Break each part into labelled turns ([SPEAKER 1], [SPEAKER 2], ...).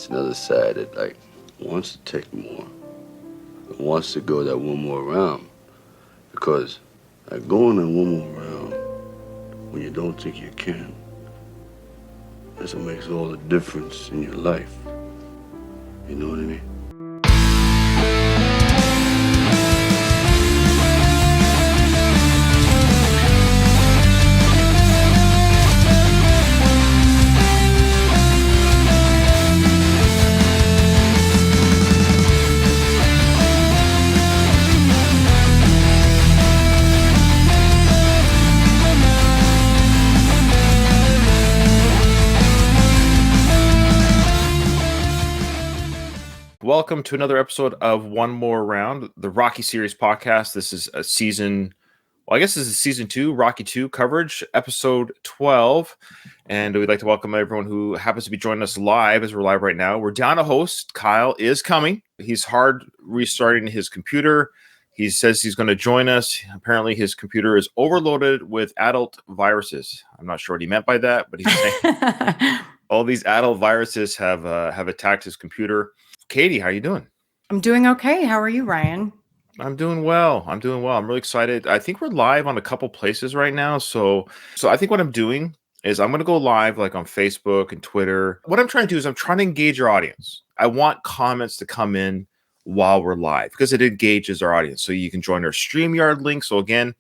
[SPEAKER 1] It's another side that like wants to take more, but wants to go that one more round. Because like going that one more round when you don't think you can, that's what makes all the difference in your life. You know what I mean?
[SPEAKER 2] Welcome to another episode of One More Round, the Rocky Series podcast. This is a season, well, I guess this is season 2, Rocky 2 coverage, episode 12. And we'd like to welcome everyone who happens to be joining us live, as we're live right now. We're down a host. Kyle is coming. He's hard restarting his computer. He says he's going to join us. Apparently, his computer is overloaded with adult viruses. I'm not sure what he meant by that, but he's saying all these adult viruses have attacked his computer. Katie, how are you doing?
[SPEAKER 3] I'm doing okay. How are you, Ryan?
[SPEAKER 2] I'm doing well. I'm really excited. I think we're live on a couple places right now. So I think what I'm doing is I'm going to go live like on Facebook and Twitter. What I'm trying to do is I'm trying to engage our audience. I want comments to come in while we're live because it engages our audience. So you can join our StreamYard link. So again,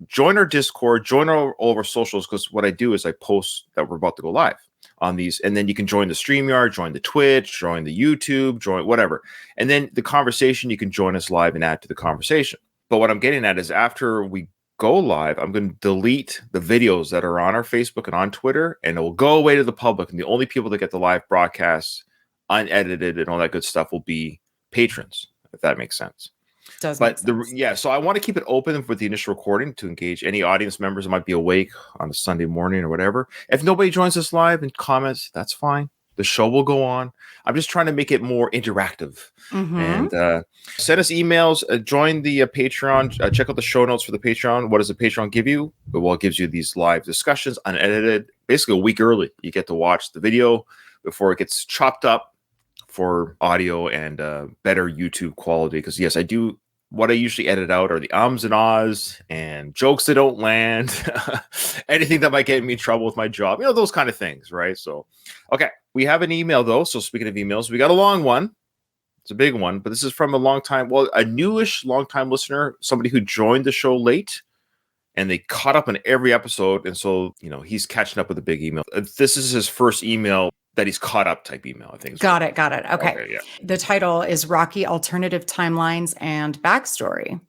[SPEAKER 2] join our Discord, join all of our socials, because what I do is I post that we're about to go live on these, and then you can join the StreamYard, join the Twitch, join the YouTube, join whatever. And then the conversation, you can join us live and add to the conversation. But what I'm getting at is after we go live, I'm going to delete the videos that are on our Facebook and on Twitter, and it will go away to the public. And the only people that get the live broadcasts unedited and all that good stuff will be patrons, if that makes sense. So I want to keep it open for the initial recording to engage any audience members that might be awake on a Sunday morning or whatever. If nobody joins us live and comments, that's fine. The show will go on. I'm just trying to make it more interactive. And send us emails. Join the Patreon. Check out the show notes for the Patreon. What does the Patreon give you? Well, it gives you these live discussions, unedited, basically a week early. You get to watch the video before it gets chopped up for audio and better YouTube quality. Because yes, I do. What I usually edit out are the ums and ahs and jokes that don't land, anything that might get me in trouble with my job, those kind of things, right? So, okay, we have an email though. So speaking of emails, we got a long one. It's a big one, but this is from a newish long-time listener, somebody who joined the show late, and they caught up on every episode. And so, he's catching up with a big email. This is his first email that he's caught up type email, I think.
[SPEAKER 3] Got it. Okay.
[SPEAKER 2] Yeah.
[SPEAKER 3] The title is Rocky Alternative Timelines and Backstory.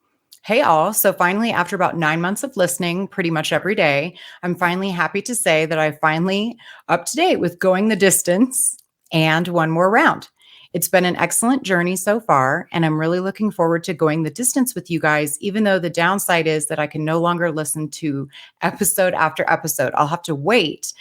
[SPEAKER 3] Hey all, so finally, after about 9 months of listening pretty much every day, I'm finally happy to say that I'm finally up to date with Going the Distance and One More Round. It's been an excellent journey so far, and I'm really looking forward to going the distance with you guys, even though the downside is that I can no longer listen to episode after episode. I'll have to wait,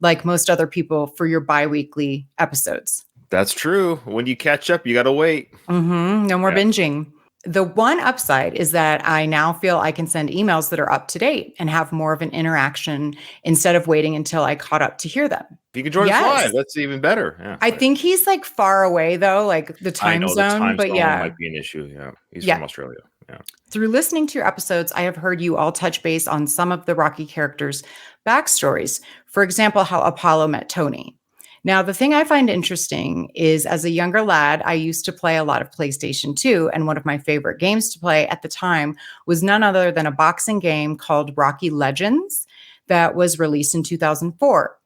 [SPEAKER 3] like most other people, for your bi-weekly episodes.
[SPEAKER 2] That's true. When you catch up, you got to wait.
[SPEAKER 3] No more binging. The one upside is that I now feel I can send emails that are up to date and have more of an interaction instead of waiting until I caught up to hear them.
[SPEAKER 2] If you can join us live, that's even better. Yeah,
[SPEAKER 3] I think he's like far away though, like the time zone.
[SPEAKER 2] The time
[SPEAKER 3] but
[SPEAKER 2] zone
[SPEAKER 3] yeah,
[SPEAKER 2] might be an issue. Yeah, he's from Australia. Yeah.
[SPEAKER 3] Through listening to your episodes, I have heard you all touch base on some of the Rocky characters' backstories. For example, how Apollo met Tony. Now, the thing I find interesting is as a younger lad, I used to play a lot of PlayStation 2, and one of my favorite games to play at the time was none other than a boxing game called Rocky Legends that was released in 2004.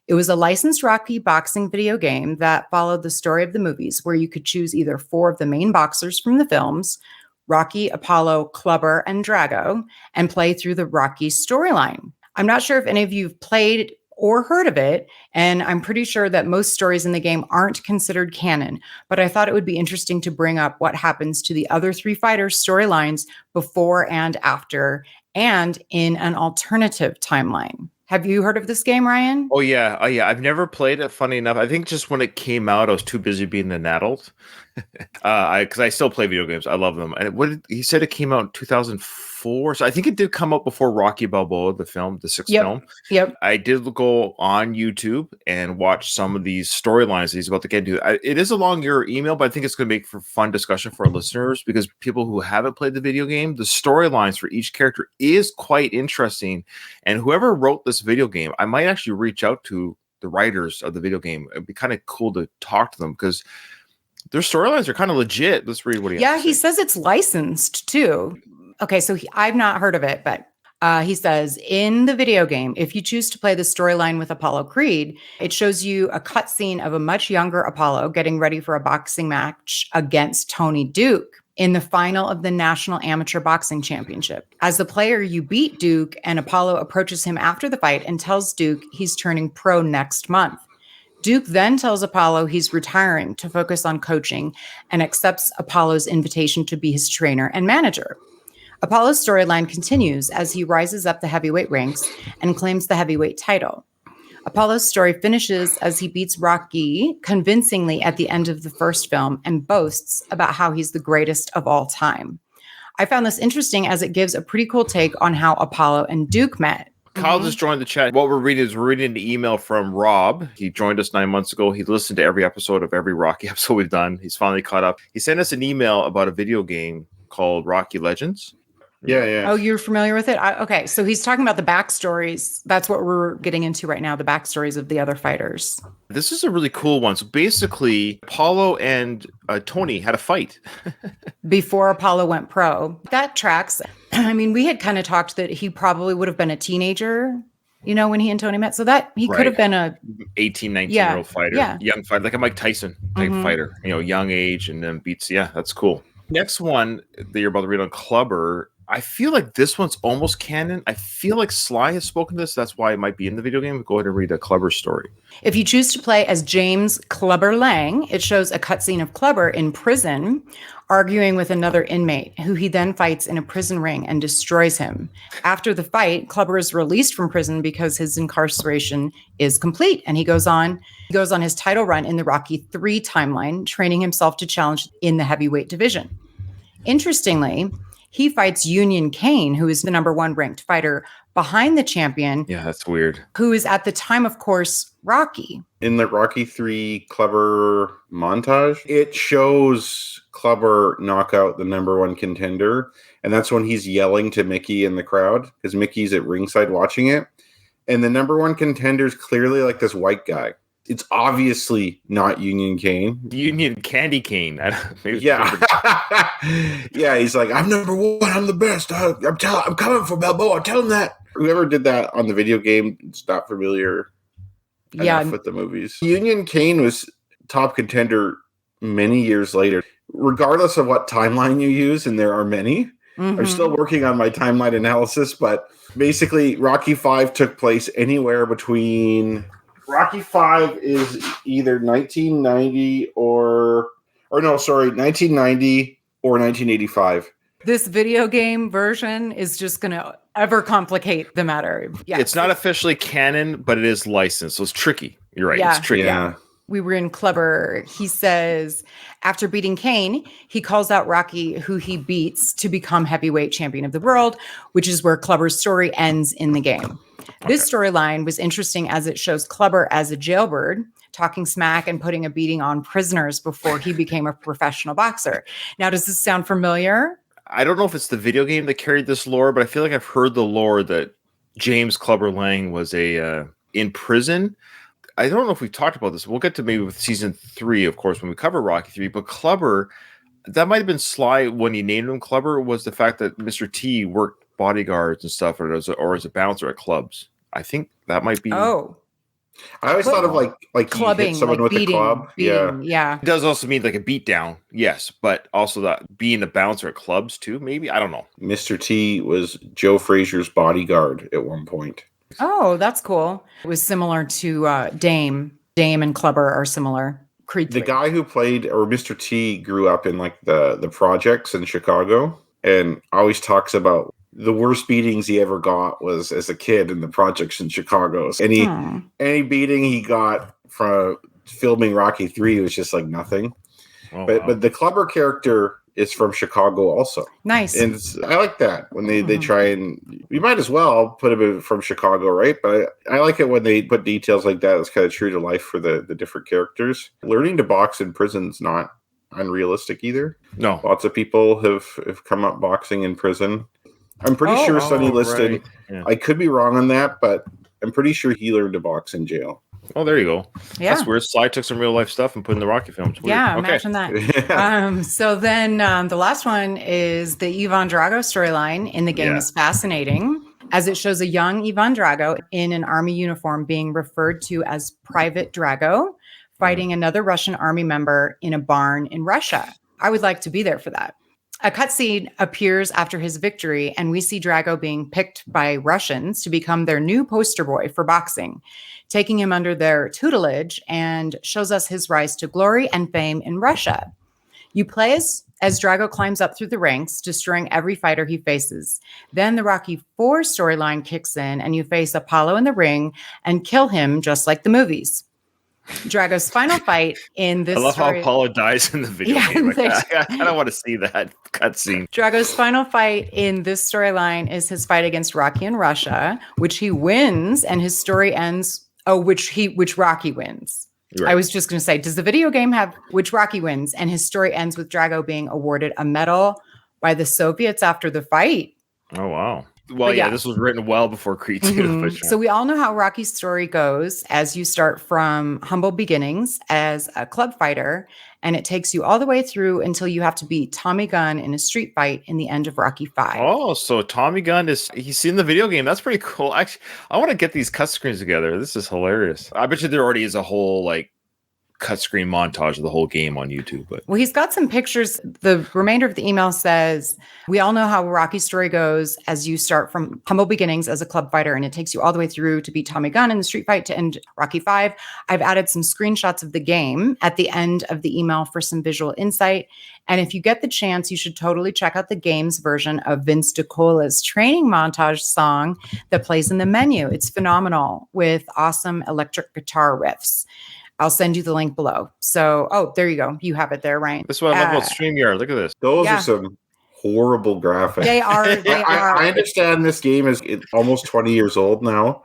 [SPEAKER 3] It was a licensed Rocky boxing video game that followed the story of the movies, where you could choose either 4 of the main boxers from the films, Rocky, Apollo, Clubber, and Drago, and play through the Rocky storyline. I'm not sure if any of you have played or heard of it, and I'm pretty sure that most stories in the game aren't considered canon, but I thought it would be interesting to bring up what happens to the other 3 fighters' storylines before and after, and in an alternative timeline. Have you heard of this game, Ryan?
[SPEAKER 2] Oh, yeah. I've never played it, funny enough. I think just when it came out, I was too busy being an adult. Because I still play video games. I love them. And he said it came out in 2004. before. So I think it did come out before Rocky Balboa, the film, the sixth film.
[SPEAKER 3] Yep.
[SPEAKER 2] I did go on YouTube and watch some of these storylines that he's about to get into. It is a longer email, but I think it's going to make for fun discussion for our listeners because people who haven't played the video game, the storylines for each character is quite interesting. And whoever wrote this video game, I might actually reach out to the writers of the video game. It'd be kind of cool to talk to them because their storylines are kind of legit. Let's read what he has to
[SPEAKER 3] he
[SPEAKER 2] say.
[SPEAKER 3] says it's licensed too. Okay, so I've not heard of it, but he says in the video game, if you choose to play the storyline with Apollo Creed, it shows you a cutscene of a much younger Apollo getting ready for a boxing match against Tony Duke in the final of the National Amateur Boxing Championship. As the player, you beat Duke, and Apollo approaches him after the fight and tells Duke he's turning pro next month. Duke then tells Apollo he's retiring to focus on coaching and accepts Apollo's invitation to be his trainer and manager. Apollo's storyline continues as he rises up the heavyweight ranks and claims the heavyweight title. Apollo's story finishes as he beats Rocky convincingly at the end of the first film and boasts about how he's the greatest of all time. I found this interesting as it gives a pretty cool take on how Apollo and Duke met.
[SPEAKER 2] Kyle just joined the chat. What we're reading an email from Rob. He joined us 9 months ago. He listened to every episode of every Rocky episode we've done. He's finally caught up. He sent us an email about a video game called Rocky Legends.
[SPEAKER 4] Yeah.
[SPEAKER 3] Oh, you're familiar with it? Okay, so he's talking about the backstories. That's what we're getting into right now, the backstories of the other fighters.
[SPEAKER 2] This is a really cool one. So basically, Apollo and Tony had a fight.
[SPEAKER 3] Before Apollo went pro. That tracks. I mean, we had kind of talked that he probably would have been a teenager, when he and Tony met. So that he could have been a
[SPEAKER 2] 18, 19-year-old fighter.
[SPEAKER 3] Yeah.
[SPEAKER 2] Young fighter, like a Mike Tyson type fighter. Young age and then beats. Yeah, that's cool. Next one that you're about to read on Clubber, I feel like this one's almost canon. I feel like Sly has spoken to this. That's why it might be in the video game. Go ahead and read a Clubber story.
[SPEAKER 3] If you choose to play as James Clubber Lang, it shows a cutscene of Clubber in prison arguing with another inmate who he then fights in a prison ring and destroys him. After the fight, Clubber is released from prison because his incarceration is complete, and he goes on his title run in the Rocky III timeline, training himself to challenge in the heavyweight division. Interestingly, he fights Union Kane, who is the number 1 ranked fighter behind the champion.
[SPEAKER 2] Yeah, that's weird.
[SPEAKER 3] Who is at the time, of course, Rocky.
[SPEAKER 4] In the Rocky 3 Clubber montage, it shows Clubber knock out the number 1 contender. And that's when he's yelling to Mickey in the crowd because Mickey's at ringside watching it. And the number 1 contender is clearly like this white guy. It's obviously not Union Kane.
[SPEAKER 2] Union Candy Cane.
[SPEAKER 4] Yeah. Yeah, he's like, I'm number 1. I'm the best. I'm coming for Balboa. Tell him that. Whoever did that on the video game is not familiar enough with the movies. Union Kane was top contender many years later. Regardless of what timeline you use, and there are many, I'm still working on my timeline analysis, but basically Rocky V took place anywhere between... Rocky V is either 1990 or 1990 or 1985.
[SPEAKER 3] This video game version is just going to ever complicate the matter. Yeah,
[SPEAKER 2] it's not officially canon, but it is licensed, so it's tricky. You're right.
[SPEAKER 3] Yeah.
[SPEAKER 2] It's tricky.
[SPEAKER 4] Yeah.
[SPEAKER 3] We were in Clubber. He says, after beating Kane, he calls out Rocky, who he beats to become heavyweight champion of the world, which is where Clubber's story ends in the game. This storyline was interesting as it shows Clubber as a jailbird, talking smack and putting a beating on prisoners before he became a professional boxer. Now, does this sound familiar?
[SPEAKER 2] I don't know if it's the video game that carried this lore, but I feel like I've heard the lore that James Clubber Lang was in prison. I don't know if we've talked about this. We'll get to maybe with season 3, of course, when we cover Rocky 3. But Clubber, that might have been Sly when he named him Clubber, was the fact that Mr. T worked bodyguards and stuff, or as a bouncer at clubs. I think that might be.
[SPEAKER 3] Oh,
[SPEAKER 4] I always thought of like
[SPEAKER 3] clubbing,
[SPEAKER 4] he hit someone
[SPEAKER 3] like
[SPEAKER 4] with
[SPEAKER 3] beating,
[SPEAKER 4] a club.
[SPEAKER 3] Yeah.
[SPEAKER 2] It does also mean like a beat down, yes, but also that being a bouncer at clubs too, maybe. I don't know.
[SPEAKER 4] Mr. T was Joe Frazier's bodyguard at one point.
[SPEAKER 3] Oh, that's cool. It was similar to Dame. Dame and Clubber are similar. Creed 3.
[SPEAKER 4] The guy who played, or Mr. T, grew up in like the projects in Chicago, and always talks about the worst beatings he ever got was as a kid in the projects in Chicago. Any beating he got from filming Rocky 3 was just like nothing.
[SPEAKER 2] Oh,
[SPEAKER 4] but the Clubber character is from Chicago also.
[SPEAKER 3] Nice.
[SPEAKER 4] And I like that when they try and you might as well put him from Chicago, right? But I like it when they put details like that. It's kind of true to life for the different characters. Learning to box in prison is not unrealistic either.
[SPEAKER 2] No.
[SPEAKER 4] Lots of people have come up boxing in prison. I'm pretty sure Sonny Liston,
[SPEAKER 2] right. Yeah.
[SPEAKER 4] I could be wrong on that, but I'm pretty sure he learned to box in jail.
[SPEAKER 2] Oh, there you go.
[SPEAKER 3] Yeah.
[SPEAKER 2] That's weird. Sly took some real life stuff and put in the Rocky films. Weird.
[SPEAKER 3] Yeah,
[SPEAKER 2] Okay.
[SPEAKER 3] imagine that. So then the last one is the Ivan Drago storyline in the game is fascinating, as it shows a young Ivan Drago in an army uniform being referred to as Private Drago, fighting another Russian army member in a barn in Russia. I would like to be there for that. A cutscene appears after his victory, and we see Drago being picked by Russians to become their new poster boy for boxing, taking him under their tutelage, and shows us his rise to glory and fame in Russia. You play as Drago climbs up through the ranks, destroying every fighter he faces. Then the Rocky IV storyline kicks in, and you face Apollo in the ring and kill him just like the movies. Drago's final fight in this
[SPEAKER 2] I love how Paulie dies in the video game. Like I don't want to see that cutscene.
[SPEAKER 3] Drago's final fight in this storyline is his fight against Rocky in Russia, which he wins, and his story ends. Which Rocky wins. Right. I was just going to say, does the video game have which Rocky wins, and his story ends with Drago being awarded a medal by the Soviets after the fight?
[SPEAKER 2] Oh wow. Well, yeah, this was written well before Creed 2. Sure.
[SPEAKER 3] So we all know how Rocky's story goes, as you start from humble beginnings as a club fighter, and it takes you all the way through until you have to beat Tommy Gunn in a street fight in the end of Rocky V.
[SPEAKER 2] Oh, so Tommy Gunn he's in the video game. That's pretty cool. Actually, I want to get these cut screens together. This is hilarious. I bet you there already is a whole cut screen montage of the whole game on YouTube. But
[SPEAKER 3] well, he's got some pictures. The remainder of the email says, we all know how Rocky's story goes as you start from humble beginnings as a club fighter, and it takes you all the way through to beat Tommy Gunn in the street fight to end Rocky V. I've added some screenshots of the game at the end of the email for some visual insight. And if you get the chance, you should totally check out the game's version of Vince DiCola's training montage song that plays in the menu. It's phenomenal with awesome electric guitar riffs. I'll send you the link below. So, there you go. You have it there, Ryan.
[SPEAKER 2] That's what I love about StreamYard. Look at this.
[SPEAKER 4] Those are some horrible graphics.
[SPEAKER 3] They are.
[SPEAKER 4] I understand this game is almost 20 years old now.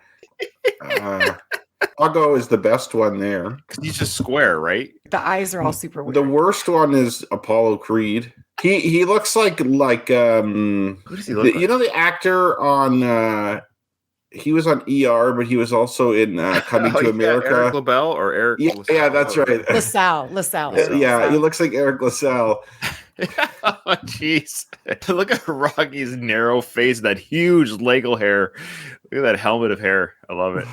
[SPEAKER 4] Drago is the best one there.
[SPEAKER 2] Because he's just square, right?
[SPEAKER 3] The eyes are all super weird.
[SPEAKER 4] The worst one is Apollo Creed. He looks like
[SPEAKER 2] who does he look like?
[SPEAKER 4] You know the actor on he was on ER, but he was also in Coming to America.
[SPEAKER 2] Eric LaBelle or Eric?
[SPEAKER 4] Yeah, that's right.
[SPEAKER 3] LaSalle.
[SPEAKER 4] Yeah, he looks like Eric LaSalle.
[SPEAKER 2] Oh, jeez. Look at Rocky's narrow face, that huge Lego hair. Look at that helmet of hair. I love it.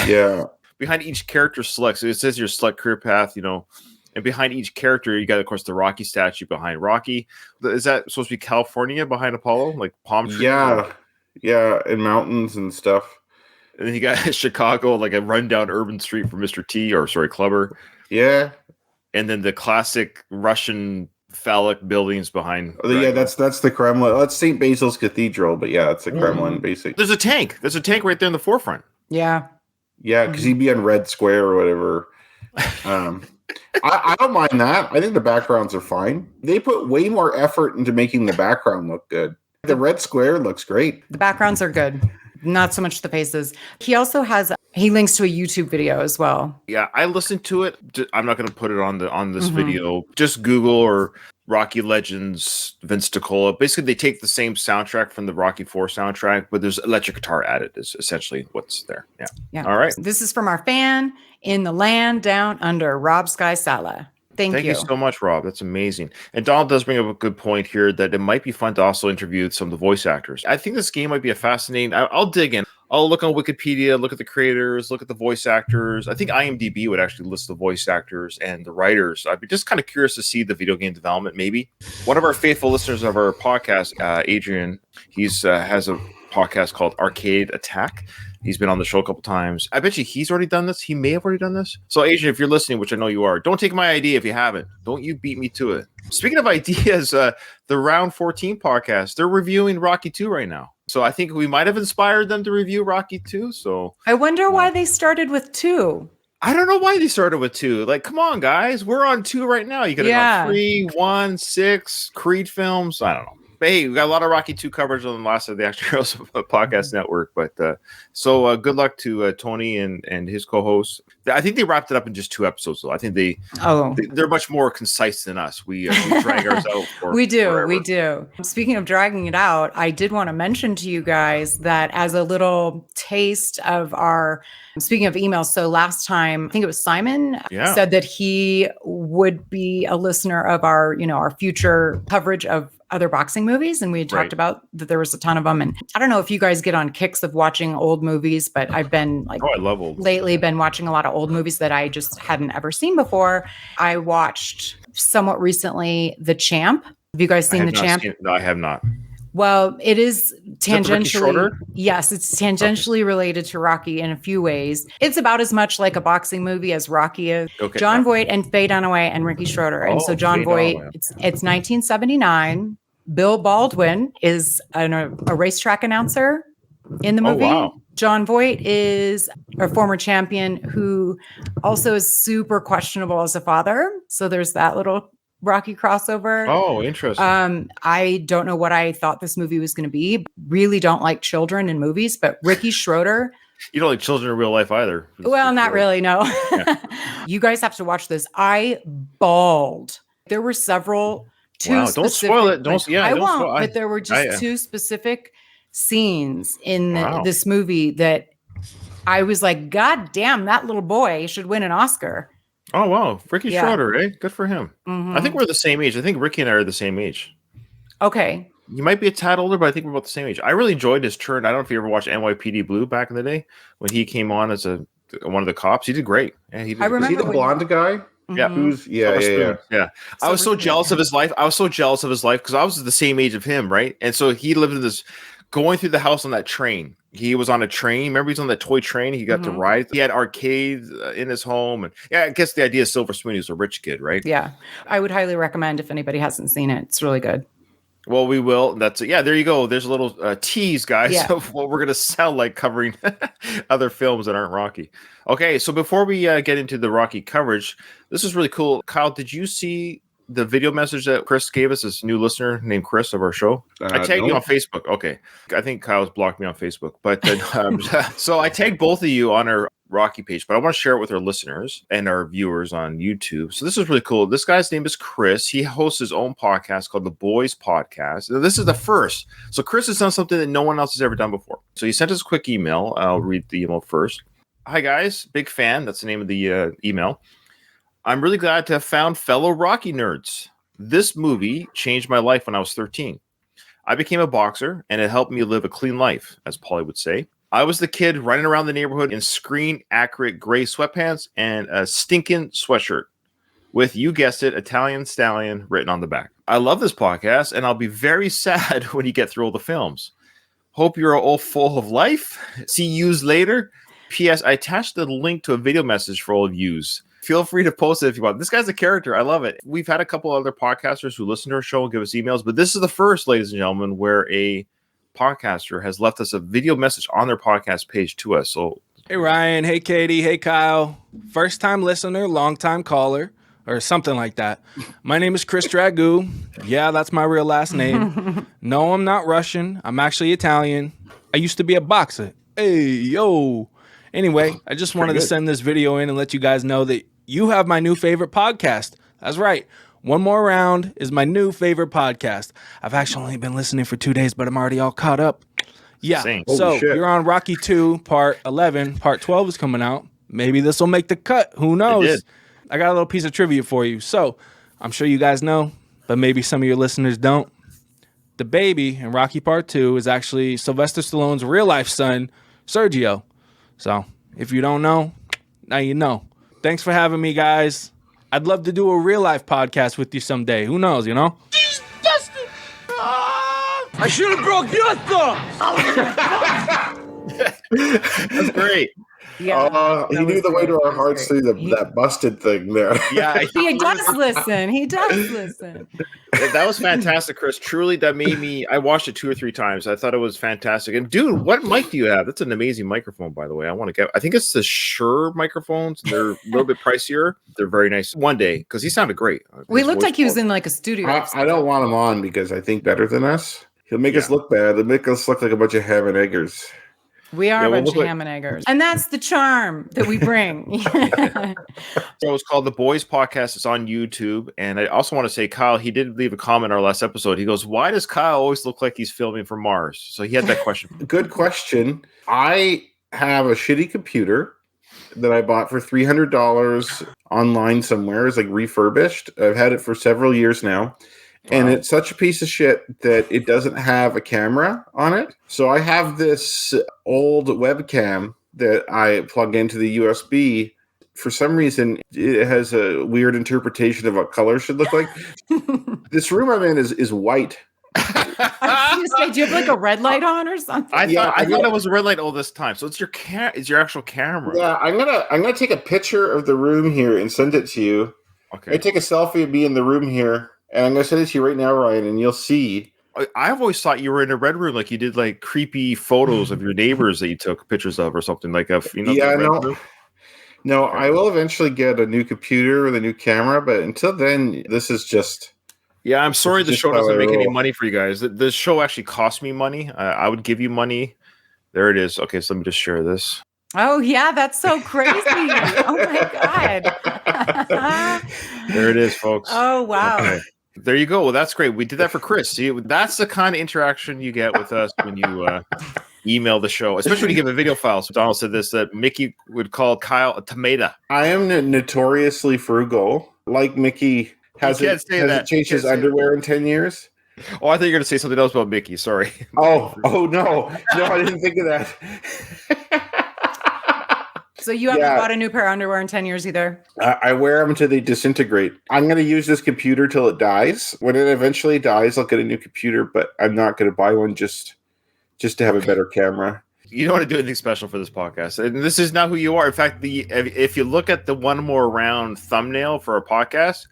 [SPEAKER 4] Yeah.
[SPEAKER 2] Behind each character select, so it says your select career path, and behind each character, you got, of course, the Rocky statue behind Rocky. Is that supposed to be California behind Apollo? Like palm trees?
[SPEAKER 4] Yeah, and mountains and stuff.
[SPEAKER 2] And then you got Chicago, like a rundown urban street for Mr. T, Clubber.
[SPEAKER 4] Yeah.
[SPEAKER 2] And then the classic Russian phallic buildings behind.
[SPEAKER 4] Oh, yeah, that's the Kremlin. That's St. Basil's Cathedral, but yeah, it's the Kremlin, basically.
[SPEAKER 2] There's a tank. There's a tank right there in the forefront.
[SPEAKER 3] Yeah.
[SPEAKER 4] Yeah, because he'd be on Red Square or whatever. I don't mind that. I think the backgrounds are fine. They put way more effort into making the background look good. The Red Square looks great.
[SPEAKER 3] The backgrounds are good. Not so much the faces. He also he links to a YouTube video as well.
[SPEAKER 2] Yeah, I listened to it. I'm not going to put it on this video. Just Google or Rocky Legends Vince DiCola. Basically, they take the same soundtrack from the Rocky IV soundtrack, but there's electric guitar added is essentially what's there. Yeah. All right.
[SPEAKER 3] This is from our fan in the land down under, Rob Sky Sala. Thank you
[SPEAKER 2] so much, Rob. That's amazing. And Donald does bring up a good point here that it might be fun to also interview some of the voice actors. I think this game might be a fascinating. I'll dig in. I'll look on Wikipedia, look at the creators, look at the voice actors. I think IMDb would actually list the voice actors and the writers. I'd be just kind of curious to see the video game development, maybe. One of our faithful listeners of our podcast, Adrian, he's has a podcast called Arcade Attack. He's been on the show a couple times. I bet you he's already done this. He may have already done this. So, Adrian, if you're listening, which I know you are, don't take my idea if you haven't. Don't you beat me to it. Speaking of ideas, the Round 14 podcast, they're reviewing Rocky 2 right now. So I think we might have inspired them to review Rocky 2. So
[SPEAKER 3] I wonder why they started with 2.
[SPEAKER 2] I don't know why they started with 2. Like, come on, guys, we're on 2 right now. You could have gone 3, 1, 6 Creed films. I don't know. But hey, we got a lot of Rocky 2 coverage on the last of the Action Heroes podcast network. But so good luck to Tony and his co-hosts. I think they wrapped it up in just 2 episodes, though. I think they're much more concise than us. We drag ours out.
[SPEAKER 3] We do. Speaking of dragging it out, I did want to mention to you guys that as a little taste of our. Speaking of emails, so last time, I think it was Simon said that he would be a listener of our future coverage of other boxing movies. And we had talked about that there was a ton of them. And I don't know if you guys get on kicks of watching old movies, but I've been I love old lately been watching a lot of old movies that I just hadn't ever seen before. I watched somewhat recently The Champ. Have you guys seen The Champ?
[SPEAKER 2] No, I have not.
[SPEAKER 3] Well, it is tangentially,
[SPEAKER 2] yes,
[SPEAKER 3] it's tangentially related to Rocky in a few ways. It's about as much like a boxing movie as Rocky is. Okay, John Voight and Faye Dunaway and Ricky Schroeder. And so John Voight, it's 1979. Bill Baldwin is a racetrack announcer in the movie. Oh, wow. John Voight is a former champion who also is super questionable as a father. So there's that little Rocky crossover.
[SPEAKER 2] Oh, interesting.
[SPEAKER 3] I don't know what I thought this movie was going to be. Really don't like children in movies, but Ricky Schroeder.
[SPEAKER 2] You don't like children in real life either.
[SPEAKER 3] Well, not really, no. Yeah. You guys have to watch this. I bawled. There were several.
[SPEAKER 2] Don't spoil it.
[SPEAKER 3] I won't. But there were just 2 specific scenes in this movie that I was like, God damn, that little boy should win an Oscar.
[SPEAKER 2] Oh, wow. Ricky Schroeder, eh? Good for him. Mm-hmm. I think we're the same age. I think Ricky and I are the same age.
[SPEAKER 3] Okay.
[SPEAKER 2] You might be a tad older, but I think we're about the same age. I really enjoyed his turn. I don't know if you ever watched NYPD Blue back in the day when he came on as one of the cops. He did great. Yeah, he did.
[SPEAKER 4] Was he the blonde guy?
[SPEAKER 2] Yeah.
[SPEAKER 4] Yeah.
[SPEAKER 2] I was so jealous of his life. Because I was the same age of him, right? And so he lived in this, going through the house on that train. He was on a train. Remember, he was on that toy train. He got to ride. He had arcades in his home. And I guess the idea is Silver Spoon. He was a rich kid, right?
[SPEAKER 3] Yeah. I would highly recommend if anybody hasn't seen it. It's really good.
[SPEAKER 2] Well, we will. That's it. Yeah, there you go. There's a little tease, guys, of what we're going to sound like covering other films that aren't Rocky. Okay, so before we get into the Rocky coverage, this is really cool. Kyle, did you see the video message that Chris gave us, this new listener named Chris of our show? I tagged you on Facebook. Okay. I think Kyle's blocked me on Facebook. But so I tagged both of you on our Rocky page, but I want to share it with our listeners and our viewers on YouTube. So this is really cool. This guy's name is Chris. He hosts his own podcast called The Boys Podcast. Now, this is the first. So Chris has done something that no one else has ever done before. So he sent us a quick email. I'll read the email first. Hi, guys. Big fan. That's the name of the email. I'm really glad to have found fellow Rocky nerds. This movie changed my life when I was 13. I became a boxer, and it helped me live a clean life, as Paulie would say. I was the kid running around the neighborhood in screen-accurate gray sweatpants and a stinking sweatshirt with, you guessed it, Italian Stallion written on the back. I love this podcast, and I'll be very sad when you get through all the films. Hope you're all full of life. See yous later. P.S. I attached the link to a video message for all of yous. Feel free to post it if you want. This guy's a character. I love it. We've had a couple other podcasters who listen to our show and give us emails, but this is the first, ladies and gentlemen, where a podcaster has left us a video message on their podcast page to us. So,
[SPEAKER 5] hey, Ryan. Hey, Katie. Hey, Kyle. First time listener, long time caller, or something like that. My name is Chris Dragoo. Yeah, that's my real last name. No, I'm not Russian. I'm actually Italian. I used to be a boxer. Hey, yo. Anyway, I just wanted to send this video in and let you guys know that you have my new favorite podcast. That's right. One More Round is my new favorite podcast. I've actually only been listening for 2 days, but I'm already all caught up. Yeah. So you're on Rocky 2, part 11. Part 12 is coming out. Maybe this will make the cut. Who knows? I got a little piece of trivia for you. So I'm sure you guys know, but maybe some of your listeners don't. The baby in Rocky Part 2 is actually Sylvester Stallone's real life son, Sergio. So if you don't know, now you know. Thanks for having me, guys. I'd love to do a real life podcast with you someday. Who knows, you know?
[SPEAKER 6] Disgusting! I should have broke your thumb!
[SPEAKER 2] That's great.
[SPEAKER 3] Yeah.
[SPEAKER 4] He
[SPEAKER 3] that
[SPEAKER 4] knew
[SPEAKER 3] was
[SPEAKER 4] the way
[SPEAKER 3] great.
[SPEAKER 4] to our
[SPEAKER 3] That was
[SPEAKER 4] hearts
[SPEAKER 3] great.
[SPEAKER 4] through that busted thing there.
[SPEAKER 2] Yeah,
[SPEAKER 3] He does listen. He does listen.
[SPEAKER 2] that was fantastic, Chris. Truly, that made me. I watched it 2 or 3 times. I thought it was fantastic. And dude, what mic do you have? That's an amazing microphone, by the way. I want to get. I think it's the Shure microphones. They're a little bit pricier. They're very nice. One day, because he sounded great.
[SPEAKER 3] We
[SPEAKER 2] His
[SPEAKER 3] looked
[SPEAKER 2] voice
[SPEAKER 3] like he was
[SPEAKER 2] quality.
[SPEAKER 3] in like a studio.
[SPEAKER 4] I don't want him on because I think better than us. He'll make us look bad. He'll make us look like a bunch of ham and eggers.
[SPEAKER 3] We are a
[SPEAKER 2] we'll
[SPEAKER 3] bunch of
[SPEAKER 2] look
[SPEAKER 3] ham and eggers. And that's the charm that we bring.
[SPEAKER 2] So it's called The Boys Podcast. It's on YouTube. And I also want to say, Kyle, he did leave a comment in our last episode. He goes, why does Kyle always look like he's filming from Mars? So he had that question.
[SPEAKER 4] Good question. I have a shitty computer that I bought for $300 online somewhere. It's like refurbished. I've had it for several years now. And
[SPEAKER 2] Wow.
[SPEAKER 4] it's such a piece of shit that it doesn't have a camera on it. So I have this old webcam that I plug into the USB. For some reason, it has a weird interpretation of what color should look like. This room I'm in is white.
[SPEAKER 3] I was going to say, do you have like a red light on or something?
[SPEAKER 2] I thought it was a red light all this time. So it's your it's your actual camera.
[SPEAKER 4] Yeah, I'm gonna take a picture of the room here and send it to you.
[SPEAKER 2] Okay.
[SPEAKER 4] I take a selfie of me in the room here, and I'm gonna send it to you right now, Ryan, and you'll see.
[SPEAKER 2] I've always thought you were in a red room, like you did like creepy photos of your neighbors that you took pictures of or something like a the red room.
[SPEAKER 4] No, I will eventually get a new computer with a new camera, but until then, this is just.
[SPEAKER 2] Yeah, I'm sorry the
[SPEAKER 4] just
[SPEAKER 2] show
[SPEAKER 4] how
[SPEAKER 2] doesn't
[SPEAKER 4] I
[SPEAKER 2] make any
[SPEAKER 4] roll.
[SPEAKER 2] money for you guys. The show actually cost me money. I would give you money. There it is. Okay, so let me just share this.
[SPEAKER 3] Oh, yeah, that's so crazy. Oh, my God.
[SPEAKER 2] There it is, folks.
[SPEAKER 3] Oh, wow.
[SPEAKER 2] Okay. There you go. Well, that's great. We did that for Chris. See, that's the kind of interaction you get with us when you email the show, especially when you give a video file. So Donald said this, that Mickey would call Kyle a tomato.
[SPEAKER 4] I am notoriously frugal. Like Mickey hasn't changed his underwear in 10 years.
[SPEAKER 2] Oh, I thought you were going to say something else about Mickey. Sorry.
[SPEAKER 4] Oh, no, I didn't think of that.
[SPEAKER 3] So you haven't bought a new pair of underwear in 10 years either?
[SPEAKER 4] I wear them until they disintegrate. I'm going to use this computer till it dies. When it eventually dies, I'll get a new computer, but I'm not going to buy one just to have a better camera.
[SPEAKER 2] You don't want to do anything special for this podcast. And this is not who you are. In fact, if you look at the one more round thumbnail for our podcast,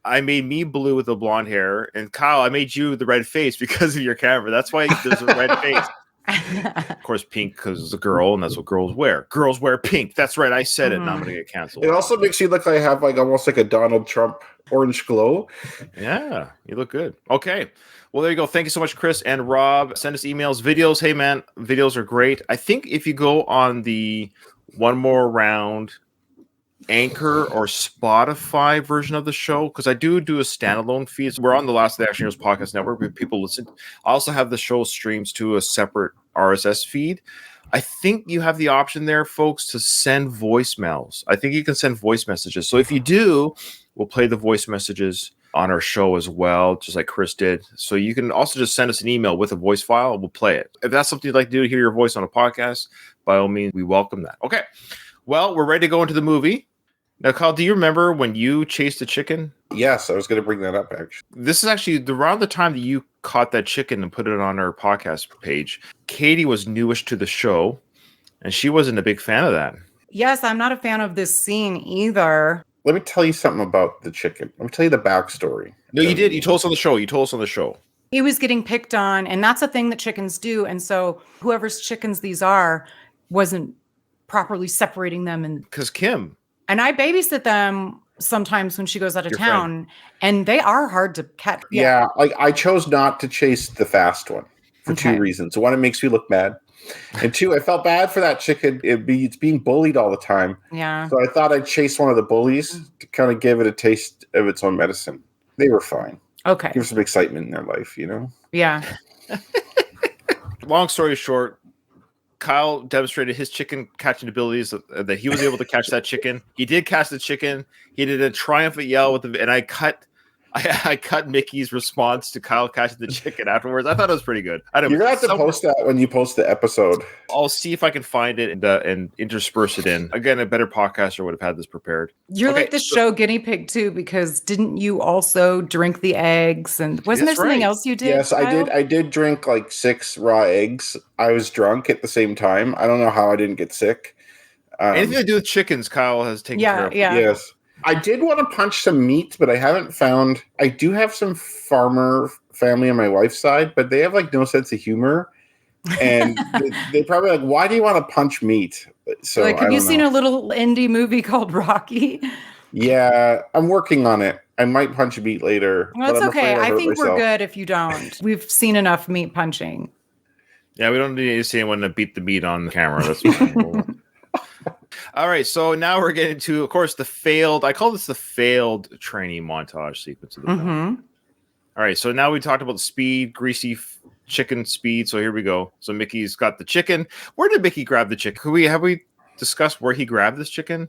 [SPEAKER 2] I made me blue with the blonde hair. And Kyle, I made you the red face because of your camera. That's why there's a red face. Of course, pink because it's a girl, and that's what girls wear. Girls wear pink. That's right. I said it. Now I'm going to get canceled.
[SPEAKER 4] It also makes you look like I have almost like a Donald Trump orange glow.
[SPEAKER 2] Yeah, you look good. Okay. Well, there you go. Thank you so much, Chris and Rob. Send us emails, videos. Hey, man, videos are great. I think if you go on the One More Round Anchor or Spotify version of the show, because I do a standalone feed. So we're on the Last of the Action Heroes podcast network where people listen. I also have the show streams to a separate RSS feed. I think you have the option there, folks, to send voicemails. I think you can send voice messages. So if you do, we'll play the voice messages on our show as well, just like Chris did. So you can also just send us an email with a voice file and we'll play it. If that's something you'd like to do, to hear your voice on a podcast, by all means, we welcome that. Okay. Well, we're ready to go into the movie. Now, Kyle, do you remember when you chased a chicken?
[SPEAKER 4] Yes, I was going to bring that up, actually.
[SPEAKER 2] This is actually around the time that you caught that chicken and put it on our podcast page. Katie was newish to the show, and she wasn't a big fan of that.
[SPEAKER 3] Yes, I'm not a fan of this scene either.
[SPEAKER 4] Let me tell you something about the chicken. Let me tell you the backstory.
[SPEAKER 2] No, you did. You told us on the show.
[SPEAKER 3] He was getting picked on, and that's a thing that chickens do. And so whoever's chickens these are wasn't properly separating them.
[SPEAKER 2] Because Kim.
[SPEAKER 3] And I babysit them sometimes when she goes out of town, and they are hard to catch.
[SPEAKER 4] Yeah, I chose not to chase the fast one for two reasons. One, it makes me look bad. And two, I felt bad for that chicken. It's being bullied all the time.
[SPEAKER 3] Yeah.
[SPEAKER 4] So I thought I'd chase one of the bullies to kind of give it a taste of its own medicine. They were fine.
[SPEAKER 3] Okay.
[SPEAKER 4] Give some excitement in their life, you know?
[SPEAKER 3] Yeah.
[SPEAKER 2] Long story short, Kyle demonstrated his chicken catching abilities, that he was able to catch that chicken. He did catch the chicken. He did a triumphant yell and I cut Mickey's response to Kyle catching the chicken afterwards. I thought it was pretty good.
[SPEAKER 4] You're gonna have to post that when you post the episode.
[SPEAKER 2] I'll see if I can find it and intersperse it in. Again, a better podcaster would have had this prepared.
[SPEAKER 3] You're like the show guinea pig too, because didn't you also drink the eggs? And wasn't there something else you did?
[SPEAKER 4] Yes,
[SPEAKER 3] Kyle?
[SPEAKER 4] I did drink like 6 raw eggs. I was drunk at the same time. I don't know how I didn't get sick.
[SPEAKER 2] Anything to do with chickens, Kyle has taken care of.
[SPEAKER 3] Yeah.
[SPEAKER 4] Yes. I did want to punch some meat, but I haven't found. I do have some farmer family on my wife's side, but they have like no sense of humor. And they probably like, why do you want to punch meat? So
[SPEAKER 3] Like, have you seen a little indie movie called Rocky?
[SPEAKER 4] Yeah, I'm working on it. I might punch meat later.
[SPEAKER 3] Well, it's
[SPEAKER 4] but I'm
[SPEAKER 3] okay.
[SPEAKER 4] afraid I'll
[SPEAKER 3] I
[SPEAKER 4] hurt
[SPEAKER 3] think we're
[SPEAKER 4] myself.
[SPEAKER 3] good if you don't. We've seen enough meat punching.
[SPEAKER 2] Yeah, we don't need to see anyone to beat the meat on the camera. That's fine. All right, so now we're getting to, of course, I call this the failed training montage sequence of the film. All right, so now we talked about speed, greasy chicken speed. So here we go. So Mickey's got the chicken. Where did Mickey grab the chicken? Have we discussed where he grabbed this chicken?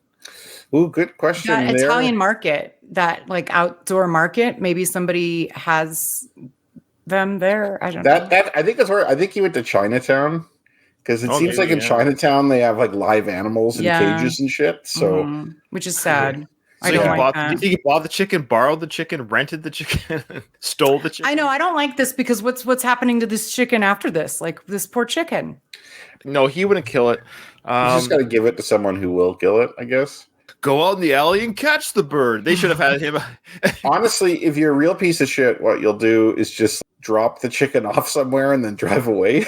[SPEAKER 4] Ooh, good question.
[SPEAKER 3] That Italian market, that like outdoor market. Maybe somebody has them there. I don't know.
[SPEAKER 4] I think that's where I think he went to Chinatown. Because it seems like in Chinatown they have like live animals in cages and shit. So,
[SPEAKER 3] which is sad.
[SPEAKER 2] So
[SPEAKER 3] I don't like that.
[SPEAKER 2] Do you think he bought the chicken, borrowed the chicken, rented the chicken, stole the chicken?
[SPEAKER 3] I know. I don't like this because what's happening to this chicken after this? Like this poor chicken.
[SPEAKER 2] No, he wouldn't kill it.
[SPEAKER 4] You just got to give it to someone who will kill it, I guess.
[SPEAKER 2] Go out in the alley and catch the bird. They should have had him.
[SPEAKER 4] Honestly, if you're a real piece of shit, what you'll do is just drop the chicken off somewhere and then drive away.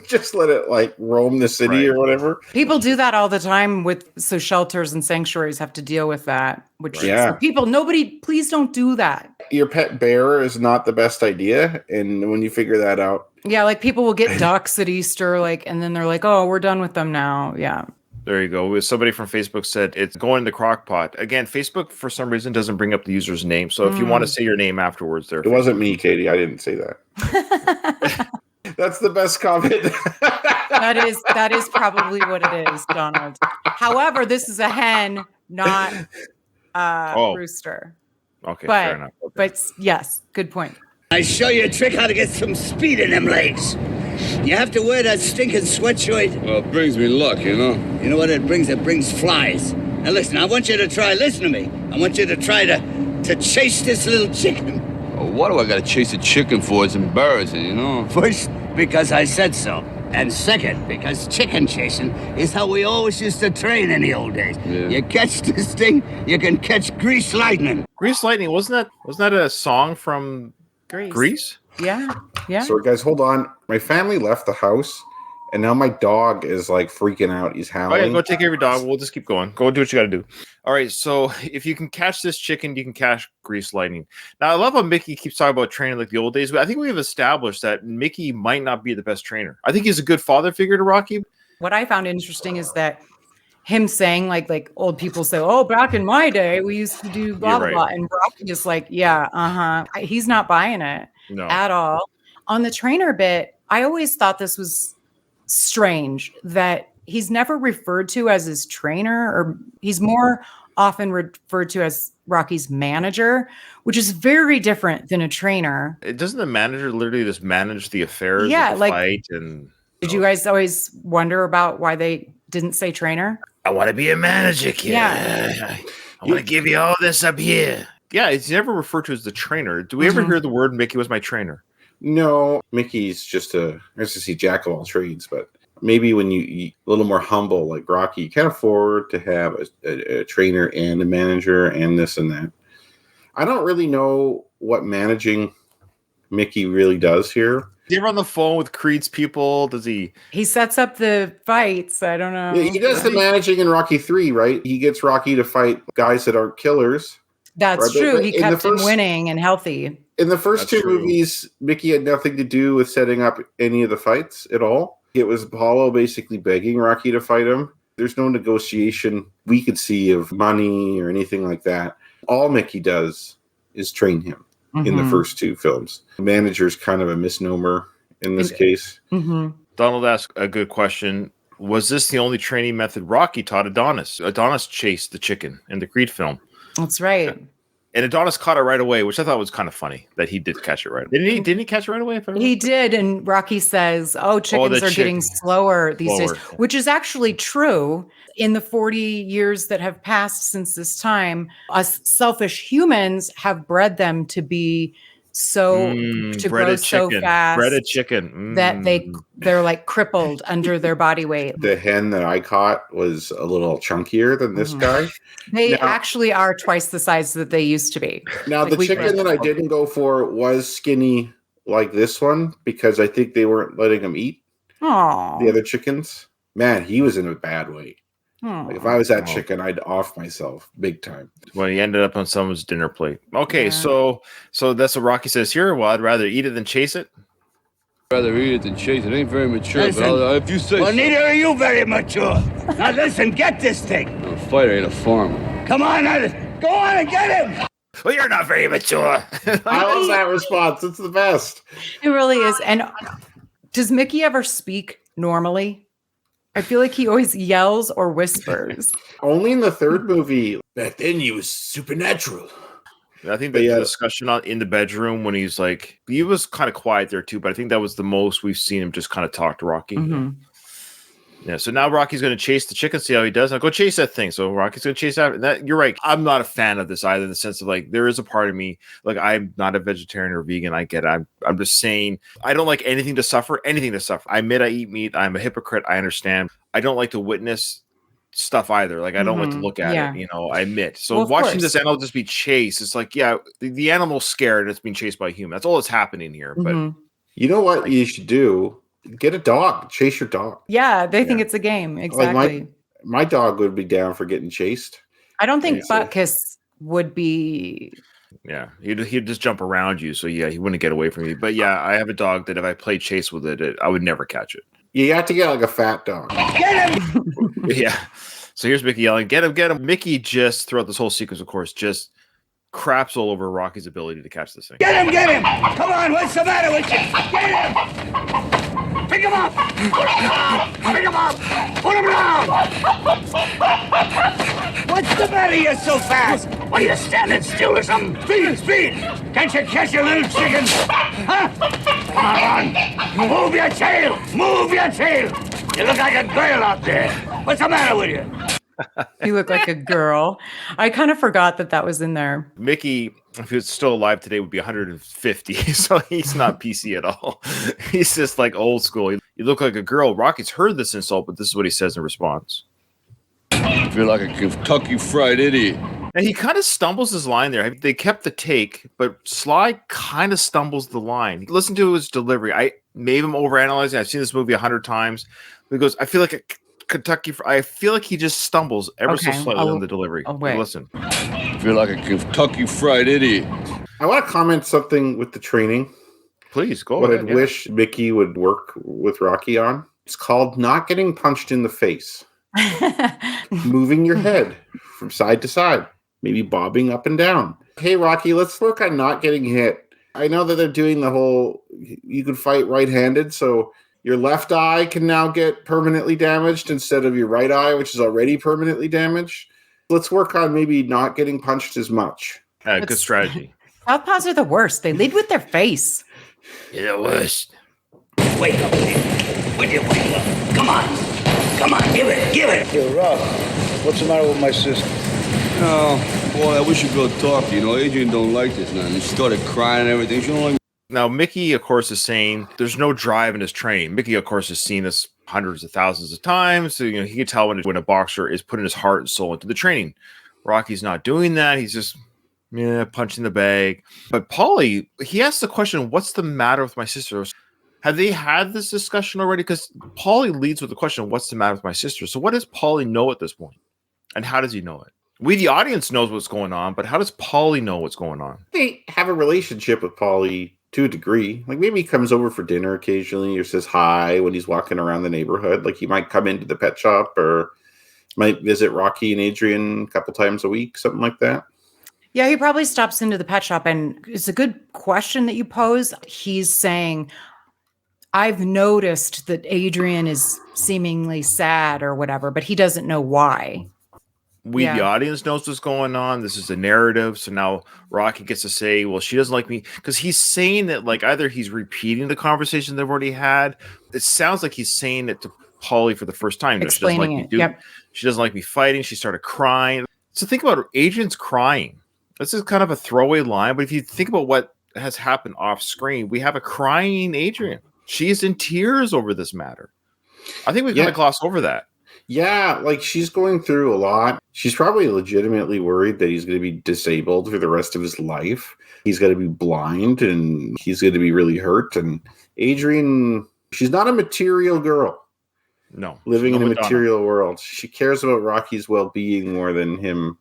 [SPEAKER 4] Just let it like roam the city or whatever.
[SPEAKER 3] People do that all the time so shelters and sanctuaries have to deal with that. So please don't do that.
[SPEAKER 4] Your pet bear is not the best idea. And when you figure that out.
[SPEAKER 3] Yeah, like people will get ducks at Easter, and then they're like, oh, we're done with them now. Yeah.
[SPEAKER 2] There you go. Somebody from Facebook said it's going in the crock pot. Again, Facebook, for some reason, doesn't bring up the user's name. So if you want to say your name afterwards there.
[SPEAKER 4] It wasn't me, Katie. I didn't say that. That's the best comment.
[SPEAKER 3] That is probably what it is, Donald. However, this is a hen, not rooster.
[SPEAKER 2] Okay, fair enough. Okay.
[SPEAKER 3] But yes, good point.
[SPEAKER 7] I show you a trick how to get some speed in them legs. You have to wear that stinking sweatshirt.
[SPEAKER 1] Well, it brings me luck, you know.
[SPEAKER 7] You know what it brings? It brings flies. Now listen, I want you to try, listen to me. I want you to try to chase this little chicken.
[SPEAKER 1] Well, what do I got to chase a chicken for? It's embarrassing, you know.
[SPEAKER 7] First, because I said so. And second, because chicken chasing is how we always used to train in the old days. Yeah. You catch this thing, you can catch grease lightning.
[SPEAKER 2] Grease lightning, wasn't that a song from Grease?
[SPEAKER 3] Yeah.
[SPEAKER 4] So guys, hold on. My family left the house, and now my dog is like freaking out. He's howling.
[SPEAKER 2] Oh yeah, go take care of your dog. We'll just keep going. Go do what you got to do. All right. So if you can catch this chicken, you can catch grease lightning. Now I love how Mickey keeps talking about training like the old days, but I think we've established that Mickey might not be the best trainer. I think he's a good father figure to Rocky.
[SPEAKER 3] What I found interesting is that him saying like old people say, oh, back in my day, we used to do blah, blah, blah. And Rocky is like, yeah, he's not buying it at all. On the trainer bit, I always thought this was strange that he's never referred to as his trainer, or he's more often referred to as Rocky's manager, which is very different than a trainer.
[SPEAKER 2] Doesn't the manager literally just manage the affairs of the fight? And
[SPEAKER 3] did you guys always wonder about why they didn't say trainer?
[SPEAKER 2] I want to be a manager, kid. Yeah. I want to give you all this up here. Yeah, it's never referred to as the trainer. Do we ever hear the word Mickey was my trainer?
[SPEAKER 4] No, Mickey's just jack of all trades, but maybe when you a little more humble like Rocky, you can't afford to have a trainer and a manager and this and that. I don't really know what managing Mickey really does here.
[SPEAKER 2] Is he ever on the phone with Creed's people? Does he?
[SPEAKER 3] He sets up the fights. I don't know.
[SPEAKER 4] Yeah, he does the managing in Rocky 3, right? He gets Rocky to fight guys that aren't killers.
[SPEAKER 3] That's true. He kept him winning and healthy.
[SPEAKER 4] In the first two movies, Mickey had nothing to do with setting up any of the fights at all. It was Apollo basically begging Rocky to fight him. There's no negotiation we could see of money or anything like that. All Mickey does is train him in the first two films. The manager's kind of a misnomer in this case.
[SPEAKER 2] Donald asked a good question. Was this the only training method Rocky taught Adonis? Adonis chased the chicken in the Creed film.
[SPEAKER 3] That's right.
[SPEAKER 2] And Adonis caught it right away, which I thought was kind of funny that he did catch it right away. Didn't he catch it right away?
[SPEAKER 3] He did. And Rocky says, chickens are getting slower these days, which is actually true. In the 40 years that have passed since this time, us selfish humans have bred them to be to grow
[SPEAKER 2] breaded
[SPEAKER 3] so
[SPEAKER 2] chicken.
[SPEAKER 3] fast
[SPEAKER 2] Breaded chicken.
[SPEAKER 3] that they're like crippled under their body weight.
[SPEAKER 4] The hen that I caught was a little chunkier than this guy.
[SPEAKER 3] They actually are twice the size that they used to be.
[SPEAKER 4] Now,
[SPEAKER 3] Like,
[SPEAKER 4] the
[SPEAKER 3] we
[SPEAKER 4] chicken that I didn't go for was skinny like this one because I think they weren't letting him eat the other chickens. Man, he was in a bad way. Like if I was that chicken, I'd off myself big time.
[SPEAKER 2] Well, he ended up on someone's dinner plate. Okay, so that's what Rocky says here. Well, I'd rather eat it than chase it.
[SPEAKER 6] Rather eat it than chase it. Ain't very mature,
[SPEAKER 7] Listen,
[SPEAKER 6] but if you say
[SPEAKER 7] well,
[SPEAKER 6] so.
[SPEAKER 7] neither are you very mature. Now listen, get this thing.
[SPEAKER 6] A fighter ain't a farmer.
[SPEAKER 7] Come on, go on and get him.
[SPEAKER 2] Well, you're not very mature.
[SPEAKER 4] I love that response. It's the best.
[SPEAKER 3] It really is. And does Mickey ever speak normally? I feel like he always yells or whispers.
[SPEAKER 4] Only in the third movie. Back then, he was supernatural.
[SPEAKER 2] I think the discussion in the bedroom when he's like, he was kind of quiet there too, but I think that was the most we've seen him just kind of talk to Rocky. Yeah, so now Rocky's going to chase the chicken, see how he does. Now go chase that thing. So Rocky's going to chase after that. You're right. I'm not a fan of this either, in the sense of like, there is a part of me, like I'm not a vegetarian or vegan. I get it. I'm just saying, I don't like anything to suffer. I admit I eat meat. I'm a hypocrite. I understand. I don't like to witness stuff either. Like I don't like to look at it, I admit. So watching this animal just be chased, it's like, yeah, the animal's scared and it's being chased by a human. That's all that's happening here. But
[SPEAKER 4] you know what you should do? Get a dog. Chase your dog.
[SPEAKER 3] Yeah, they think it's a game. Exactly.
[SPEAKER 4] Like my dog would be down for getting chased.
[SPEAKER 3] I don't think Butkus would be.
[SPEAKER 2] Yeah, he'd just jump around you. So yeah, he wouldn't get away from you. But yeah, I have a dog that if I played chase with it, I would never catch it.
[SPEAKER 4] You have to get like a fat dog.
[SPEAKER 7] Get him.
[SPEAKER 2] Yeah. So here's Mickey yelling, "Get him, get him." Mickey just throughout this whole sequence, of course, just craps all over Rocky's ability to catch this thing.
[SPEAKER 7] Get him, get him. Come on, what's the matter with you? Get him. Pick him up! Put him down! Pick him up! Put him down! What's the matter? You're so fast! What are you standing still or something? Speed! Can't you catch your little chicken? Huh? Come on! Move your tail! Move your tail! You look like a girl out there. What's the matter with you?
[SPEAKER 3] You look like a girl. I kind of forgot that was in there.
[SPEAKER 2] Mickey, if he was still alive today, would be 150. So he's not PC at all. He's just like old school. You look like a girl. Rocky's heard this insult, but this is what he says in response.
[SPEAKER 6] I feel like a Kentucky Fried Idiot.
[SPEAKER 2] And he kind of stumbles his line there. They kept the take, but Sly kind of stumbles the line. Listen to his delivery. I made him overanalyzing. I've seen this movie 100 times. He goes, I feel like I feel like he just stumbles ever so slightly in the delivery. Listen.
[SPEAKER 6] I feel like a Kentucky Fried Idiot.
[SPEAKER 4] I want to comment something with the training.
[SPEAKER 2] Please, go
[SPEAKER 4] What
[SPEAKER 2] ahead.
[SPEAKER 4] I wish Mickey would work with Rocky on. It's called not getting punched in the face. Moving your head from side to side. Maybe bobbing up and down. Hey, Rocky, let's work on not getting hit. I know that they're doing the whole, you can fight right-handed, so your left eye can now get permanently damaged instead of your right eye, which is already permanently damaged. Let's work on maybe not getting punched as much.
[SPEAKER 2] Good strategy.
[SPEAKER 3] Southpaws are the worst. They lead with their face.
[SPEAKER 2] You're the worst.
[SPEAKER 7] Wake up, kid. Would you wake up? Come on. Come on, give it.
[SPEAKER 8] You're rough. What's the matter with my sister?
[SPEAKER 6] Oh, boy, I wish you'd go talk to you. Adrian don't like this now. She started crying and everything. She don't like.
[SPEAKER 2] Now, Mickey, of course, is saying there's no drive in his training. Mickey, of course, has seen this hundreds of thousands of times. So, he can tell when a boxer is putting his heart and soul into the training. Rocky's not doing that. He's just, punching the bag. But Paulie, he asks the question, what's the matter with my sister? Have they had this discussion already? Because Paulie leads with the question, what's the matter with my sister? So what does Paulie know at this point? And how does he know it? We, the audience, knows what's going on, but how does Paulie know what's going on?
[SPEAKER 4] They have a relationship with Paulie to a degree. Like maybe he comes over for dinner occasionally or says hi when he's walking around the neighborhood. Like he might come into the pet shop or might visit Rocky and Adrian a couple times a week, something like that.
[SPEAKER 3] Yeah, he probably stops into the pet shop, and it's a good question that you pose. He's saying, I've noticed that Adrian is seemingly sad or whatever, but he doesn't know why.
[SPEAKER 2] The audience, knows what's going on. This is a narrative. So now Rocky gets to say, well, she doesn't like me. Because he's saying that, like, either he's repeating the conversation they've already had. It sounds like he's saying it to Paulie for the first time.
[SPEAKER 3] Explaining it. Yep.
[SPEAKER 2] She doesn't like me fighting. She started crying. So think about it. Adrian's crying. This is kind of a throwaway line. But if you think about what has happened off screen. We have a crying Adrian. She is in tears over this matter. I think we kind of gloss over that.
[SPEAKER 4] Yeah, like she's going through a lot. She's probably legitimately worried that he's going to be disabled for the rest of his life. He's going to be blind and he's going to be really hurt. And Adrian, she's not a material girl.
[SPEAKER 2] No.
[SPEAKER 4] Living in a material world. She cares about Rocky's well-being more than him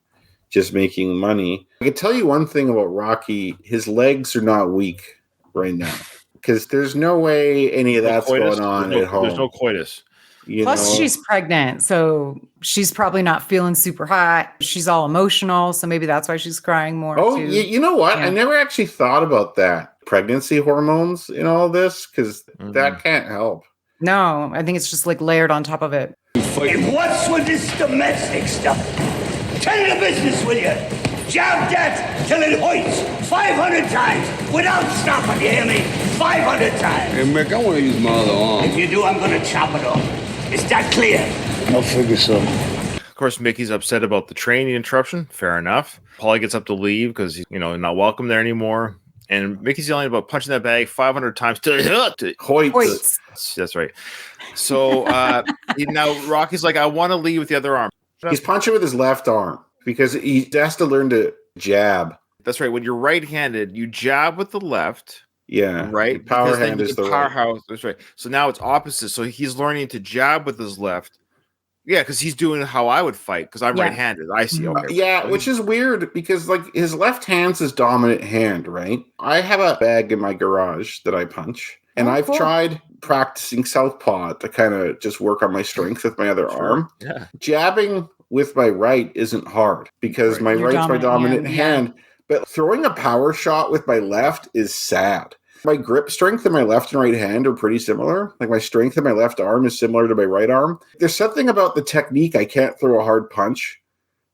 [SPEAKER 4] just making money. I can tell you one thing about Rocky. His legs are not weak right now. Because there's no way any of that's going on at home.
[SPEAKER 2] There's no coitus.
[SPEAKER 3] Plus, she's pregnant, so she's probably not feeling super hot. She's all emotional, so maybe that's why she's crying more.
[SPEAKER 4] Oh, you know what? Yeah. I never actually thought about that. Pregnancy hormones in all this, because that can't help.
[SPEAKER 3] No, I think it's just like layered on top of it.
[SPEAKER 7] And what's with this domestic stuff? Tell the business, will you? Jab that till it hoits 500 times without stopping, you hear me? 500 times.
[SPEAKER 6] Hey, Mick, I want to use my other arm.
[SPEAKER 7] If you do, I'm going to chop it off. Is that clear?
[SPEAKER 8] I'll figure so.
[SPEAKER 2] Of course, Mickey's upset about the training interruption. Fair enough. Paulie gets up to leave because he's, not welcome there anymore. And Mickey's yelling about punching that bag 500 times to
[SPEAKER 4] hoits.
[SPEAKER 2] That's right. So now Rocky's like, I want to lead with the other arm.
[SPEAKER 4] He's punching with his left arm because he has to learn to jab.
[SPEAKER 2] That's right. When you're right-handed, you jab with the left.
[SPEAKER 4] Yeah.
[SPEAKER 2] Right?
[SPEAKER 4] Power hand is the
[SPEAKER 2] powerhouse. Right. That's right. So now it's opposite. So he's learning to jab with his left. Yeah, because he's doing how I would fight because I'm right-handed. I see. Okay.
[SPEAKER 4] Which is weird because like his left hand's his dominant hand, right? I have a bag in my garage that I punch. And I've tried practicing southpaw to kind of just work on my strength with my other arm.
[SPEAKER 2] Yeah.
[SPEAKER 4] Jabbing with my right isn't hard because my right's my dominant hand. But throwing a power shot with my left is sad. My grip strength in my left and right hand are pretty similar. Like my strength in my left arm is similar to my right arm. There's something about the technique. I can't throw a hard punch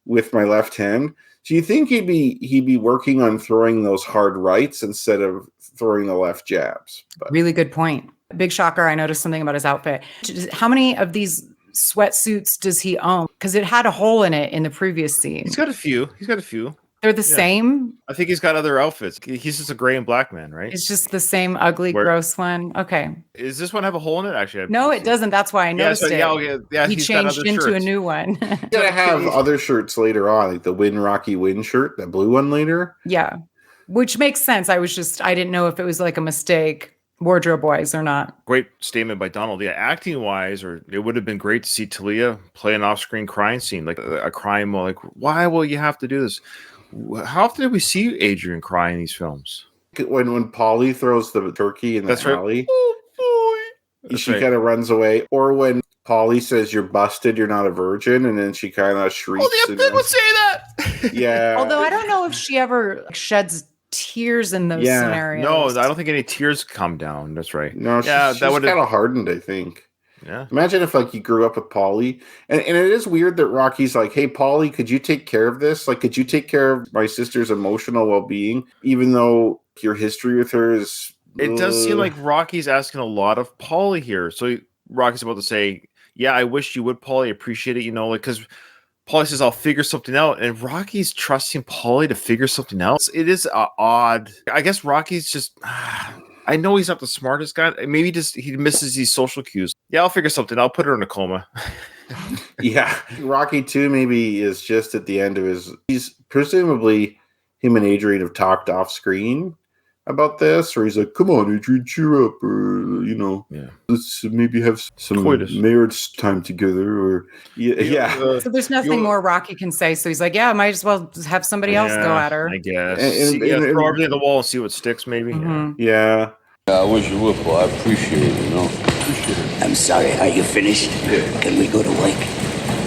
[SPEAKER 4] with my left hand. So you think he'd be working on throwing those hard rights instead of throwing the left jabs. But.
[SPEAKER 3] Really good point. Big shocker. I noticed something about his outfit. How many of these sweatsuits does he own? Because it had a hole in it in the previous scene.
[SPEAKER 2] He's got a few.
[SPEAKER 3] They're the same?
[SPEAKER 2] I think he's got other outfits. He's just a gray and black man, right?
[SPEAKER 3] It's just the same ugly, gross one. Okay.
[SPEAKER 2] Does this one have a hole in it? Actually,
[SPEAKER 3] no, it doesn't. That's why I noticed it.
[SPEAKER 2] Yeah,
[SPEAKER 3] he changed into a new one.
[SPEAKER 4] He's gonna have other shirts later on, like the Rocky Win shirt, that blue one later.
[SPEAKER 3] Yeah, which makes sense. I didn't know if it was like a mistake, wardrobe-wise or not.
[SPEAKER 2] Great statement by Donald. Yeah, acting-wise, it would have been great to see Talia play an off-screen crying scene, like a crying, like, why will you have to do this? How often did we see Adrian cry in these films?
[SPEAKER 4] When Paulie throws the turkey in the alley,
[SPEAKER 2] right.
[SPEAKER 4] She kind of runs away. Or when Paulie says, "You're busted, you're not a virgin," and then she kind of shrieks.
[SPEAKER 2] Oh, the people say that.
[SPEAKER 4] Yeah.
[SPEAKER 3] Although I don't know if she ever sheds tears in those scenarios.
[SPEAKER 2] No, I don't think any tears come down. That's right.
[SPEAKER 4] No, she's kind of hardened, I think.
[SPEAKER 2] Yeah.
[SPEAKER 4] Imagine if you grew up with Paulie, and it is weird that Rocky's like, "Hey, Paulie, could you take care of this? Like, could you take care of my sister's emotional well-being?" Even though your history with her is,
[SPEAKER 2] it does seem like Rocky's asking a lot of Paulie here. So Rocky's about to say, "Yeah, I wish you would, Paulie. Appreciate it." Because Paulie says, "I'll figure something out," and Rocky's trusting Paulie to figure something else. It is odd. I guess Rocky's just. I know he's not the smartest guy. Maybe he misses these social cues. Yeah, I'll figure something. I'll put her in a coma.
[SPEAKER 4] Yeah. Rocky 2 maybe is just at the end of he's presumably him and Adrian have talked off screen about this, or he's like, "Come on, Adrian, cheer up," or let's maybe have some marriage time together, or
[SPEAKER 3] so there's nothing more Rocky can say, so he's like, yeah, might as well have somebody else go at her,
[SPEAKER 2] I guess. And throw everything at the wall and see what sticks, maybe.
[SPEAKER 4] Yeah.
[SPEAKER 6] I wish you would, Paul. I appreciate it,
[SPEAKER 7] I'm sorry, are you finished?
[SPEAKER 6] Yeah.
[SPEAKER 7] Can we go to work?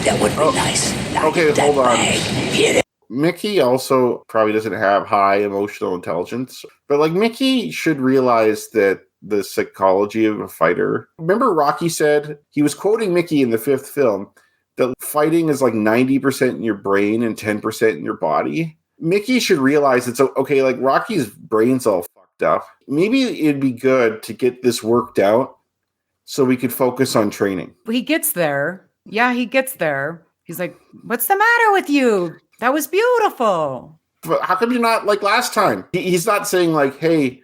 [SPEAKER 7] That would be nice. Now
[SPEAKER 4] okay,
[SPEAKER 7] get that
[SPEAKER 4] hold on.
[SPEAKER 7] bag. Hit it.
[SPEAKER 4] Mickey also probably doesn't have high emotional intelligence, but like Mickey should realize that the psychology of a fighter. Remember Rocky said, he was quoting Mickey in the 5th film, that fighting is like 90% in your brain and 10% in your body. Mickey should realize it's okay, like Rocky's brain's all fucked up. Maybe it'd be good to get this worked out so we could focus on training.
[SPEAKER 3] He gets there. Yeah, he gets there. He's like, "What's the matter with you? That was beautiful."
[SPEAKER 4] But how come you're not like last time? He's not saying like, hey,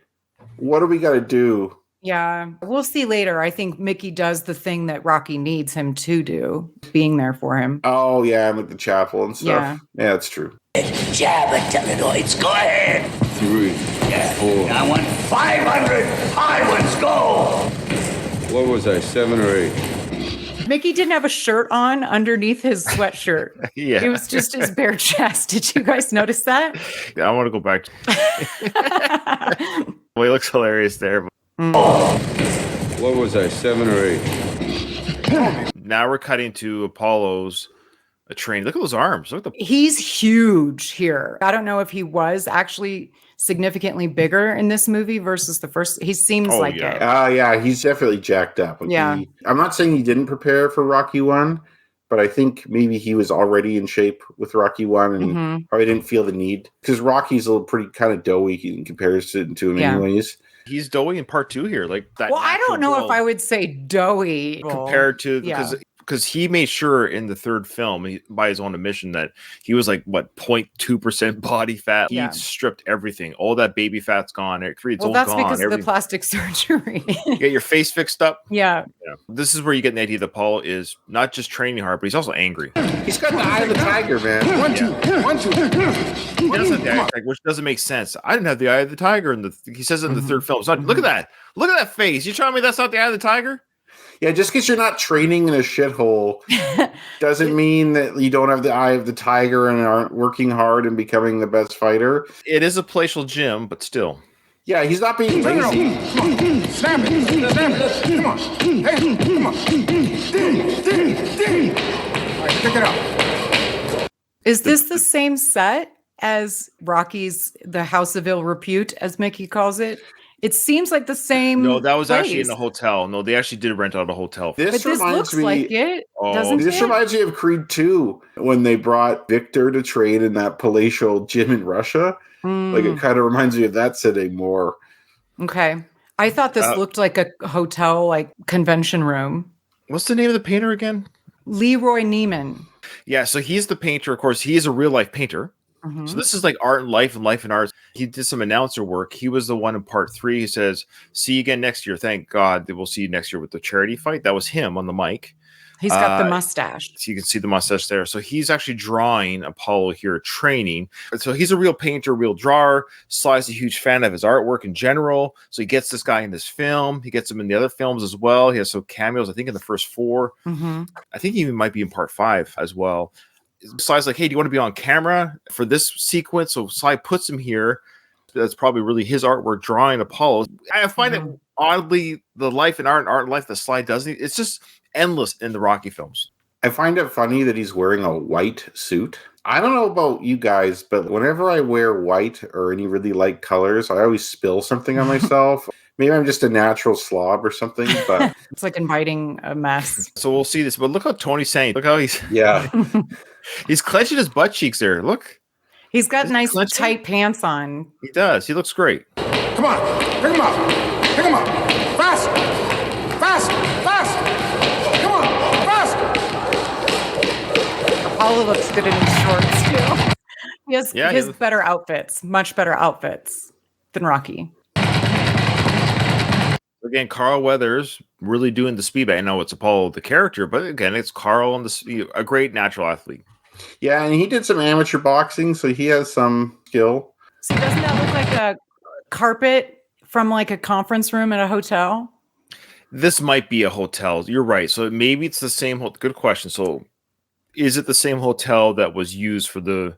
[SPEAKER 4] what do we got to do?
[SPEAKER 3] Yeah, we'll see later. I think Mickey does the thing that Rocky needs him to do, being there for him.
[SPEAKER 4] Oh, yeah, like the chapel and stuff. Yeah, that's true.
[SPEAKER 7] Jab at Telenoids. Go ahead.
[SPEAKER 6] 3,
[SPEAKER 7] Yeah.
[SPEAKER 6] 4.
[SPEAKER 7] I want 500 high ones. Go.
[SPEAKER 6] What was I, 7 or 8?
[SPEAKER 3] Mickey didn't have a shirt on underneath his sweatshirt.
[SPEAKER 2] Yeah.
[SPEAKER 3] It was just his bare chest. Did you guys notice that?
[SPEAKER 2] I want to go back. Well, he looks hilarious there.
[SPEAKER 6] What was I, 7 or 8?
[SPEAKER 2] Now we're cutting to Apollo's train. Look at those arms. Look at the.
[SPEAKER 3] He's huge here. I don't know if he was actually significantly bigger in this movie versus the first. He seems like it.
[SPEAKER 4] Yeah, he's definitely jacked up. Like
[SPEAKER 3] Yeah.
[SPEAKER 4] I'm not saying he didn't prepare for Rocky 1, but I think maybe he was already in shape with Rocky 1 and probably didn't feel the need. Because Rocky's a little pretty kind of doughy in comparison to him anyways.
[SPEAKER 2] He's doughy in part 2 here. Like that.
[SPEAKER 3] Well, I don't know if I would say doughy
[SPEAKER 2] compared to because he made sure in the third film, by his own admission, that he was like 0.2% body fat. He stripped everything. All that baby fat's gone. It's all
[SPEAKER 3] that's
[SPEAKER 2] gone.
[SPEAKER 3] because of the plastic surgery.
[SPEAKER 2] You get your face fixed up.
[SPEAKER 3] Yeah.
[SPEAKER 2] This is where you get the idea that Paul is not just training hard, but he's also angry.
[SPEAKER 4] He's got the eye of the tiger, man.
[SPEAKER 8] 1, 2, 1, 2.
[SPEAKER 2] He does have the eye of the tiger, which doesn't make sense. I didn't have the eye of the tiger, he says it in the third film. It's not, look at that. Look at that face. You telling me that's not the eye of the tiger?
[SPEAKER 4] Yeah, just because you're not training in a shithole doesn't mean that you don't have the eye of the tiger and aren't working hard and becoming the best fighter.
[SPEAKER 2] It is a palatial gym, but still.
[SPEAKER 4] Yeah, he's not being lazy.
[SPEAKER 8] Come on. Snap it. Snap it. Come on. Hey, come on. Ding. All right, pick it up.
[SPEAKER 3] Is this the same set as Rocky's The House of Ill Repute, as Mickey calls it? It seems like the same.
[SPEAKER 2] No, that was
[SPEAKER 3] place.
[SPEAKER 2] actually in a hotel. No, they actually did rent out a hotel.
[SPEAKER 3] This looks like it, doesn't
[SPEAKER 4] This
[SPEAKER 3] it?
[SPEAKER 4] reminds me of Creed 2 when they brought Victor to train in that palatial gym in Russia. Like it kind of reminds me of that setting more.
[SPEAKER 3] Okay. I thought this looked like a hotel, like convention room.
[SPEAKER 2] What's the name of the painter again?
[SPEAKER 3] Leroy Neiman.
[SPEAKER 2] Yeah, so he's the painter. Of course, he is a real life painter. So this is like art and life and art. He did some announcer work. He was the one in part 3. He says, "See you again next year. Thank God that we'll see you next year with the charity fight." That was him on the mic.
[SPEAKER 3] He's got the mustache.
[SPEAKER 2] So you can see the mustache there. So he's actually drawing Apollo here, training. So he's a real painter, real drawer. Sly's a huge fan of his artwork in general. So he gets this guy in this film. He gets him in the other films as well. He has some cameos, I think, in the first 4. I think he even might be in part 5 as well. Sly's like, "Hey, do you want to be on camera for this sequence?" So Sly puts him here. That's probably really his artwork drawing Apollo. I find it oddly the life and art and life that Sly does. It's just endless in the Rocky films.
[SPEAKER 4] I find it funny that he's wearing a white suit. I don't know about you guys, but whenever I wear white or any really light colors, I always spill something on myself. Maybe I'm just a natural slob or something, but
[SPEAKER 3] it's like inviting a mess.
[SPEAKER 2] So we'll see this. But look how Tony's saying. Look how he's he's clenching his butt cheeks there. Look.
[SPEAKER 3] He's got nice tight pants on.
[SPEAKER 2] He does. He looks great.
[SPEAKER 8] Come on. Pick him up. Pick him up. Fast. Fast. Fast. Come on. Fast.
[SPEAKER 3] Apollo looks good in his shorts, too. He has better outfits. Much better outfits than Rocky.
[SPEAKER 2] Again, Carl Weathers really doing the speed. I know it's Apollo the character, but again, it's Carl and a great natural athlete.
[SPEAKER 4] Yeah, and he did some amateur boxing, so he has some skill.
[SPEAKER 3] So doesn't that look like a carpet from like a conference room at a hotel?
[SPEAKER 2] This might be a hotel. You're right. So maybe it's the same. Good question. So is it the same hotel that was used for the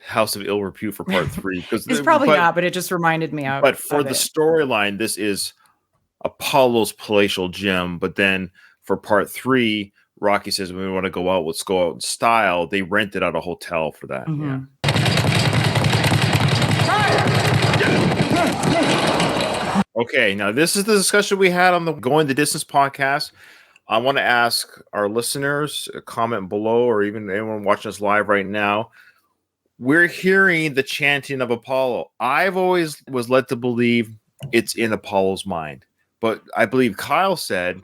[SPEAKER 2] House of Ill Repute for part 3? Because
[SPEAKER 3] it's probably not, but it just reminded me of.
[SPEAKER 2] But for the storyline, this is Apollo's palatial gym. But then for part 3, Rocky says, "When we want to go out, let's go out in style." They rented out a hotel for that. Yeah. Okay, now this is the discussion we had on the Going the Distance podcast. I want to ask our listeners, comment below, or even anyone watching us live right now. We're hearing the chanting of Apollo. I've always was led to believe it's in Apollo's mind, but I believe Kyle said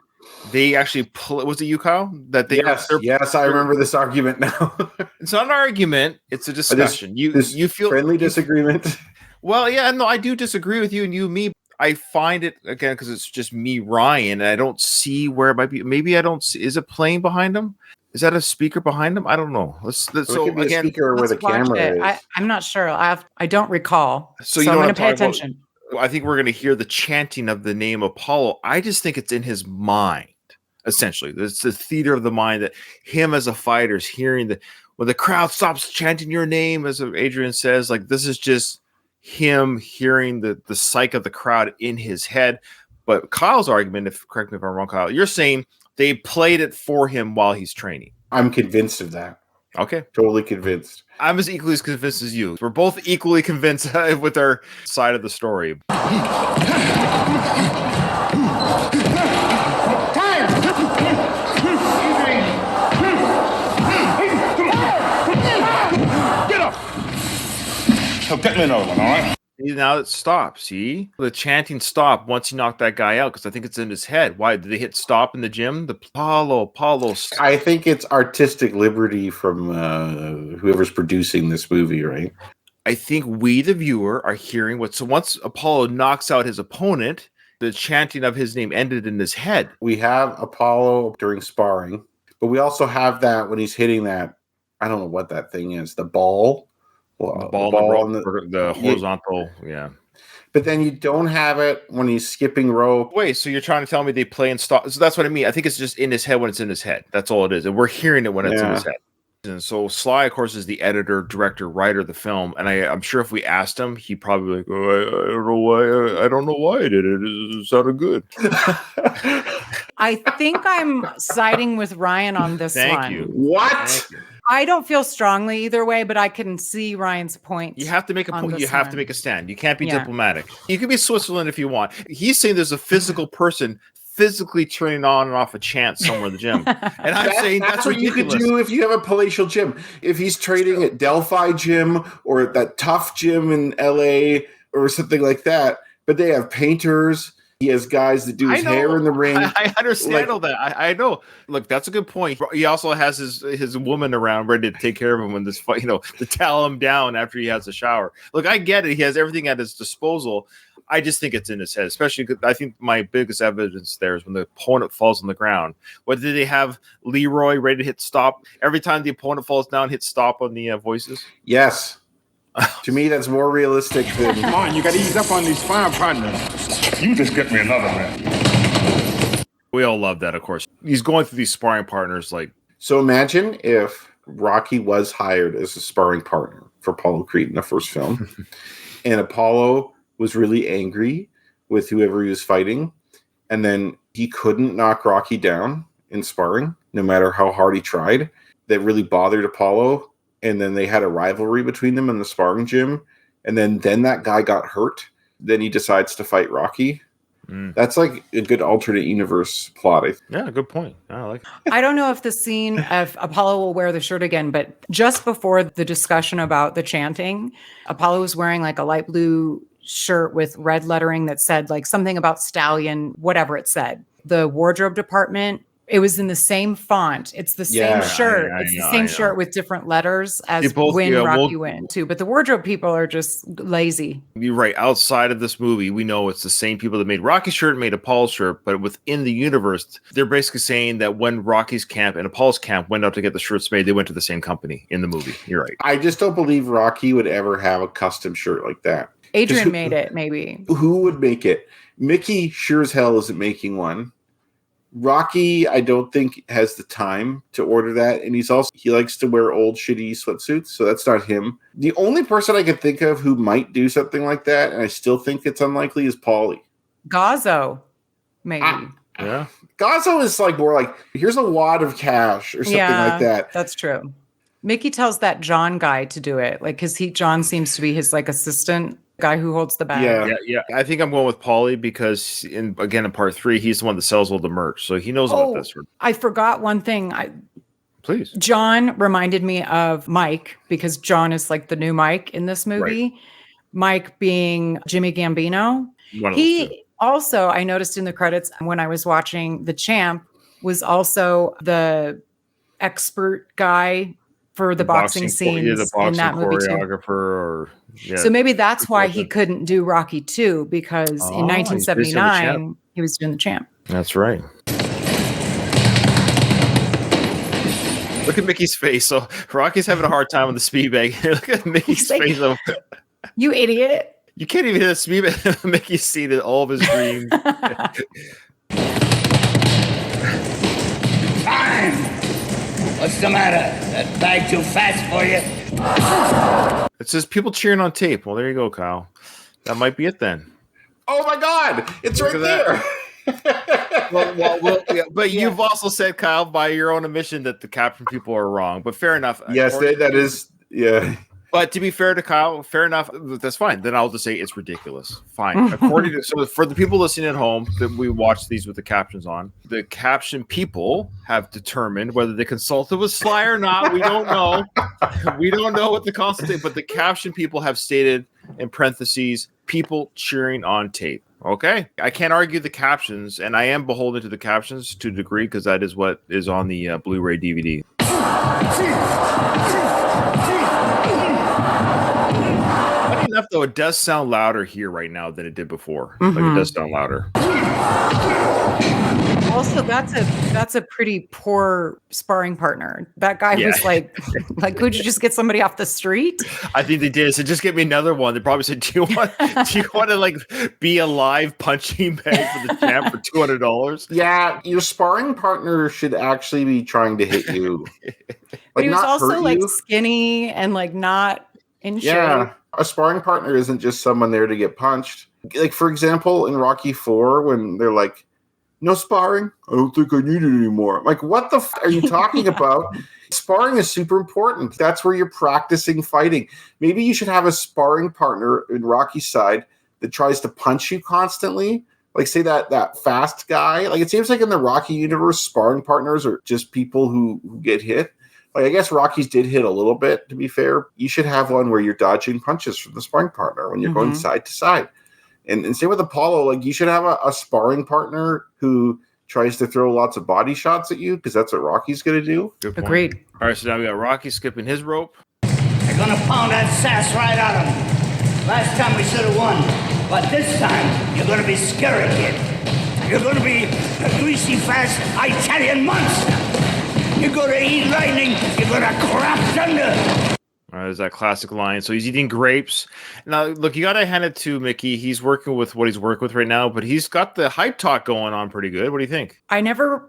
[SPEAKER 2] they actually was it you, Kyle? That they
[SPEAKER 4] yes, I remember this argument now.
[SPEAKER 2] It's not an argument; it's a discussion. You feel
[SPEAKER 4] friendly disagreement.
[SPEAKER 2] Well, yeah, no, I do disagree with you and you, me. I find it again because it's just me, Ryan, and I don't see where it might be. Maybe I don't see. Is it playing behind him? Is that a speaker behind him? I don't know. So
[SPEAKER 4] could be
[SPEAKER 2] again,
[SPEAKER 4] a speaker where the camera is.
[SPEAKER 3] I'm not sure. I don't recall.
[SPEAKER 2] So
[SPEAKER 3] I'm going to pay attention.
[SPEAKER 2] I think we're going to hear the chanting of the name Apollo. I just think it's in his mind. Essentially, it's the theater of the mind that him as a fighter is hearing when the crowd stops chanting your name, as Adrian says, like this is just him hearing the psyche of the crowd in his head. But Kyle's argument, correct me if I'm wrong, Kyle, you're saying they played it for him while he's training.
[SPEAKER 4] I'm convinced of that.
[SPEAKER 2] Okay.
[SPEAKER 4] Totally convinced.
[SPEAKER 2] I'm as equally as convinced as you. We're both equally convinced with our side of the story.
[SPEAKER 8] So get me another one, all right?
[SPEAKER 2] Now it stops. See? The chanting stopped once he knocked that guy out because I think it's in his head. Why did they hit stop in the gym? The Paulo.
[SPEAKER 4] I think it's artistic liberty from whoever's producing this movie, right?
[SPEAKER 2] I think we, the viewer, are hearing so once Apollo knocks out his opponent, the chanting of his name ended in his head.
[SPEAKER 4] We have Apollo during sparring, but we also have that when he's hitting that, I don't know what that thing is, the ball. Well,
[SPEAKER 2] the ball the horizontal, yeah.
[SPEAKER 4] But then you don't have it when he's skipping rope.
[SPEAKER 2] Wait, so you're trying to tell me they play and stop? So that's what I mean. I think it's just in his head when it's in his head. That's all it is. And we're hearing it when it's in his head. And so Sly, of course, is the editor, director, writer of the film. And I'm sure if we asked him, he'd probably like, I don't know why. I don't know why I did it. It sounded good.
[SPEAKER 3] I think I'm siding with Ryan on this one.
[SPEAKER 2] Thank you.
[SPEAKER 4] What?
[SPEAKER 2] Thank you.
[SPEAKER 3] I don't feel strongly either way, but I can see Ryan's point.
[SPEAKER 2] You have to make a point. You have to make a stand. You can't be diplomatic. You can be Switzerland if you want. He's saying there's a physical person physically turning on and off a chant somewhere in the gym. And I'm saying that's
[SPEAKER 4] what you could do if you have a palatial gym. If he's training at Delphi Gym or at that Tough Gym in LA or something like that, but they have painters. He has guys that do his hair in the ring.
[SPEAKER 2] I understand all that. I know. Look, that's a good point. He also has his woman around ready to take care of him when this fight, to towel him down after he has a shower. Look, I get it. He has everything at his disposal. I just think it's in his head, especially I think my biggest evidence there is when the opponent falls on the ground. What did they have Leroy ready to hit stop? Every time the opponent falls down, hit stop on the voices?
[SPEAKER 4] Yes. To me, that's more realistic than...
[SPEAKER 8] Come on, you got to ease up on these fire partners. You just get me another man.
[SPEAKER 2] We all love that, of course. He's going through these sparring partners like...
[SPEAKER 4] So imagine if Rocky was hired as a sparring partner for Apollo Creed in the first film, and Apollo was really angry with whoever he was fighting, and then he couldn't knock Rocky down in sparring, no matter how hard he tried. That really bothered Apollo, and then they had a rivalry between them in the sparring gym, and then that guy got hurt. Then he decides to fight Rocky. That's like a good alternate universe plot.
[SPEAKER 2] Yeah, good point. I like it.
[SPEAKER 3] I don't know if the scene of Apollo will wear the shirt again, but just before the discussion about the chanting, Apollo was wearing like a light blue shirt with red lettering that said like something about stallion, whatever it said. The wardrobe department, it was in the same font. It's the same shirt. It's the same shirt with different letters as Rocky went too. But the wardrobe people are just lazy.
[SPEAKER 2] You're right. Outside of this movie, we know it's the same people that made Rocky's shirt and made Apollo's shirt. But within the universe, they're basically saying that when Rocky's camp and Apollo's camp went out to get the shirts made, they went to the same company in the movie. You're right.
[SPEAKER 4] I just don't believe Rocky would ever have a custom shirt like that.
[SPEAKER 3] Adrian made it, maybe.
[SPEAKER 4] Who would make it? Mickey sure as hell isn't making one. Rocky, I don't think has the time to order that, and he likes to wear old shitty sweatsuits, so that's not him. The only person I could think of who might do something like that, and I still think it's unlikely, is Paulie.
[SPEAKER 3] Gazzo, maybe.
[SPEAKER 2] Yeah.
[SPEAKER 4] Gazzo is like more like, here's a wad of cash or something like that.
[SPEAKER 3] That's true. Mickey tells that John guy to do it, like, because John seems to be his like assistant guy who holds the bag.
[SPEAKER 2] Yeah. I think I'm going with Paulie because in part 3, he's the one that sells all the merch, so he knows about this.
[SPEAKER 3] I forgot one thing.
[SPEAKER 2] Please.
[SPEAKER 3] John reminded me of Mike because John is like the new Mike in this movie. Right. Mike being Jimmy Gambino. Also, I noticed in the credits when I was watching, the champ was also the expert guy for the boxing scenes
[SPEAKER 2] the boxing
[SPEAKER 3] in that movie too.
[SPEAKER 2] choreographer, or
[SPEAKER 3] So maybe that's why he couldn't do Rocky 2, because in
[SPEAKER 2] he's busy on the champ.
[SPEAKER 3] 1979 he was doing the champ.
[SPEAKER 2] That's right. Look at Mickey's face. So Rocky's having a hard time with the speed bag. Look at Mickey's face.
[SPEAKER 3] You idiot.
[SPEAKER 2] You can't even hit a speed bag. Mickey's seen it, all of his dreams.
[SPEAKER 7] Time! What's the matter? That bag too fast for you?
[SPEAKER 2] It says people cheering on tape. Well, there you go, Kyle. That might be it then.
[SPEAKER 4] Oh my God! It's right there.
[SPEAKER 2] But you've also said, Kyle, by your own admission, that the caption people are wrong. But fair enough.
[SPEAKER 4] Yes, that is. Yeah.
[SPEAKER 2] But to be fair to Kyle, fair enough. That's fine. Then I'll just say it's ridiculous. Fine. According to, so for the people listening at home that we watch these with the captions on, the caption people have determined whether they consulted with Sly or not. We don't know. We don't know what the consultation, but the caption people have stated in parentheses, people cheering on tape. Okay. I can't argue the captions, and I am beholden to the captions to a degree because that is what is on the Blu-ray DVD. Funny enough, though, it does sound louder here right now than it did before. Like, it does sound louder.
[SPEAKER 3] Also, that's a pretty poor sparring partner. That guy was like, could you just get somebody off the street?
[SPEAKER 2] I think they did. So just get me another one. They probably said, do you want to like be a live punching bag for the champ for $200?
[SPEAKER 4] Yeah, your sparring partner should actually be trying to hit you.
[SPEAKER 3] But he was also like skinny and like not in shape.
[SPEAKER 4] Yeah, a sparring partner isn't just someone there to get punched. Like, for example, in Rocky 4, when they're like, no sparring? I don't think I need it anymore. Like, what the are you talking about? Sparring is super important. That's where you're practicing fighting. Maybe you should have a sparring partner in Rocky's side that tries to punch you constantly. Like, say that fast guy. Like, it seems like in the Rocky universe, sparring partners are just people who get hit. Like, I guess Rocky's did hit a little bit, to be fair. You should have one where you're dodging punches from the sparring partner when you're going side to side. And same with Apollo, like you should have a sparring partner who tries to throw lots of body shots at you, because that's what Rocky's going to do.
[SPEAKER 2] Good point.
[SPEAKER 3] Agreed.
[SPEAKER 2] All right, so now we got Rocky skipping his rope.
[SPEAKER 7] They're gonna pound that sass right out of him. Last time we should have won, but this time you're gonna be scary, kid. You're gonna be a greasy, fast Italian monster. You're gonna eat lightning. You're gonna crap thunder.
[SPEAKER 2] There's that classic line. So he's eating grapes. Now, look, you got to hand it to Mickey. He's working with what he's working with right now, but he's got the hype talk going on pretty good. What do you think?
[SPEAKER 3] I never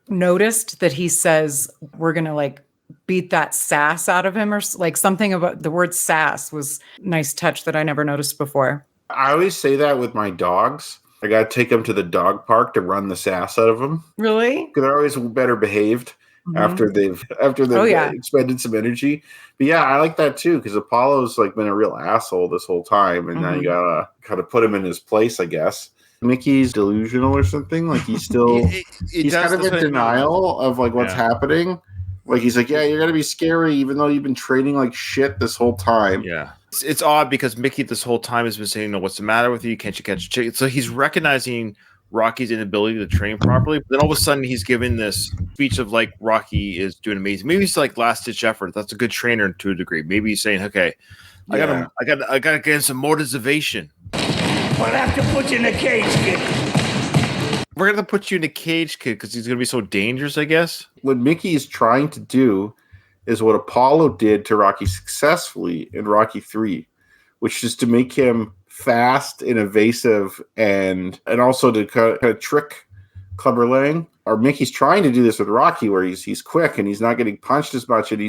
[SPEAKER 3] noticed that he says we're going to like beat that sass out of him, or like something about the word sass was a nice touch that I never noticed before.
[SPEAKER 4] I always say that with my dogs. I got to take them to the dog park to run the sass out of them.
[SPEAKER 3] Really?
[SPEAKER 4] Because they're always better behaved. After they've expended some energy. But yeah, I like that too, because Apollo's like been a real asshole this whole time, and now you gotta kind of put him in his place, I guess. Mickey's delusional or something. Like he's still he's kind of in denial of like what's happening. Like he's like, yeah, you're gonna be scary even though you've been training like shit this whole time.
[SPEAKER 2] Yeah. It's odd because Mickey this whole time has been saying, no, what's the matter with you? Can't you catch a chicken? So he's recognizing Rocky's inability to train properly, but then all of a sudden he's giving this speech of like Rocky is doing amazing. Maybe he's like last ditch effort. That's a good trainer to a degree. Maybe he's saying, okay, I gotta get some motivation.
[SPEAKER 7] We'll have to put you in a cage, kid.
[SPEAKER 2] We're gonna put you in a cage, kid, because he's gonna be so dangerous, I guess.
[SPEAKER 4] What Mickey is trying to do is what Apollo did to Rocky successfully in Rocky 3, which is to make him fast and evasive, and also to kind of trick Clubber Lang. Or Mickey's trying to do this with Rocky, where he's quick and he's not getting punched as much, and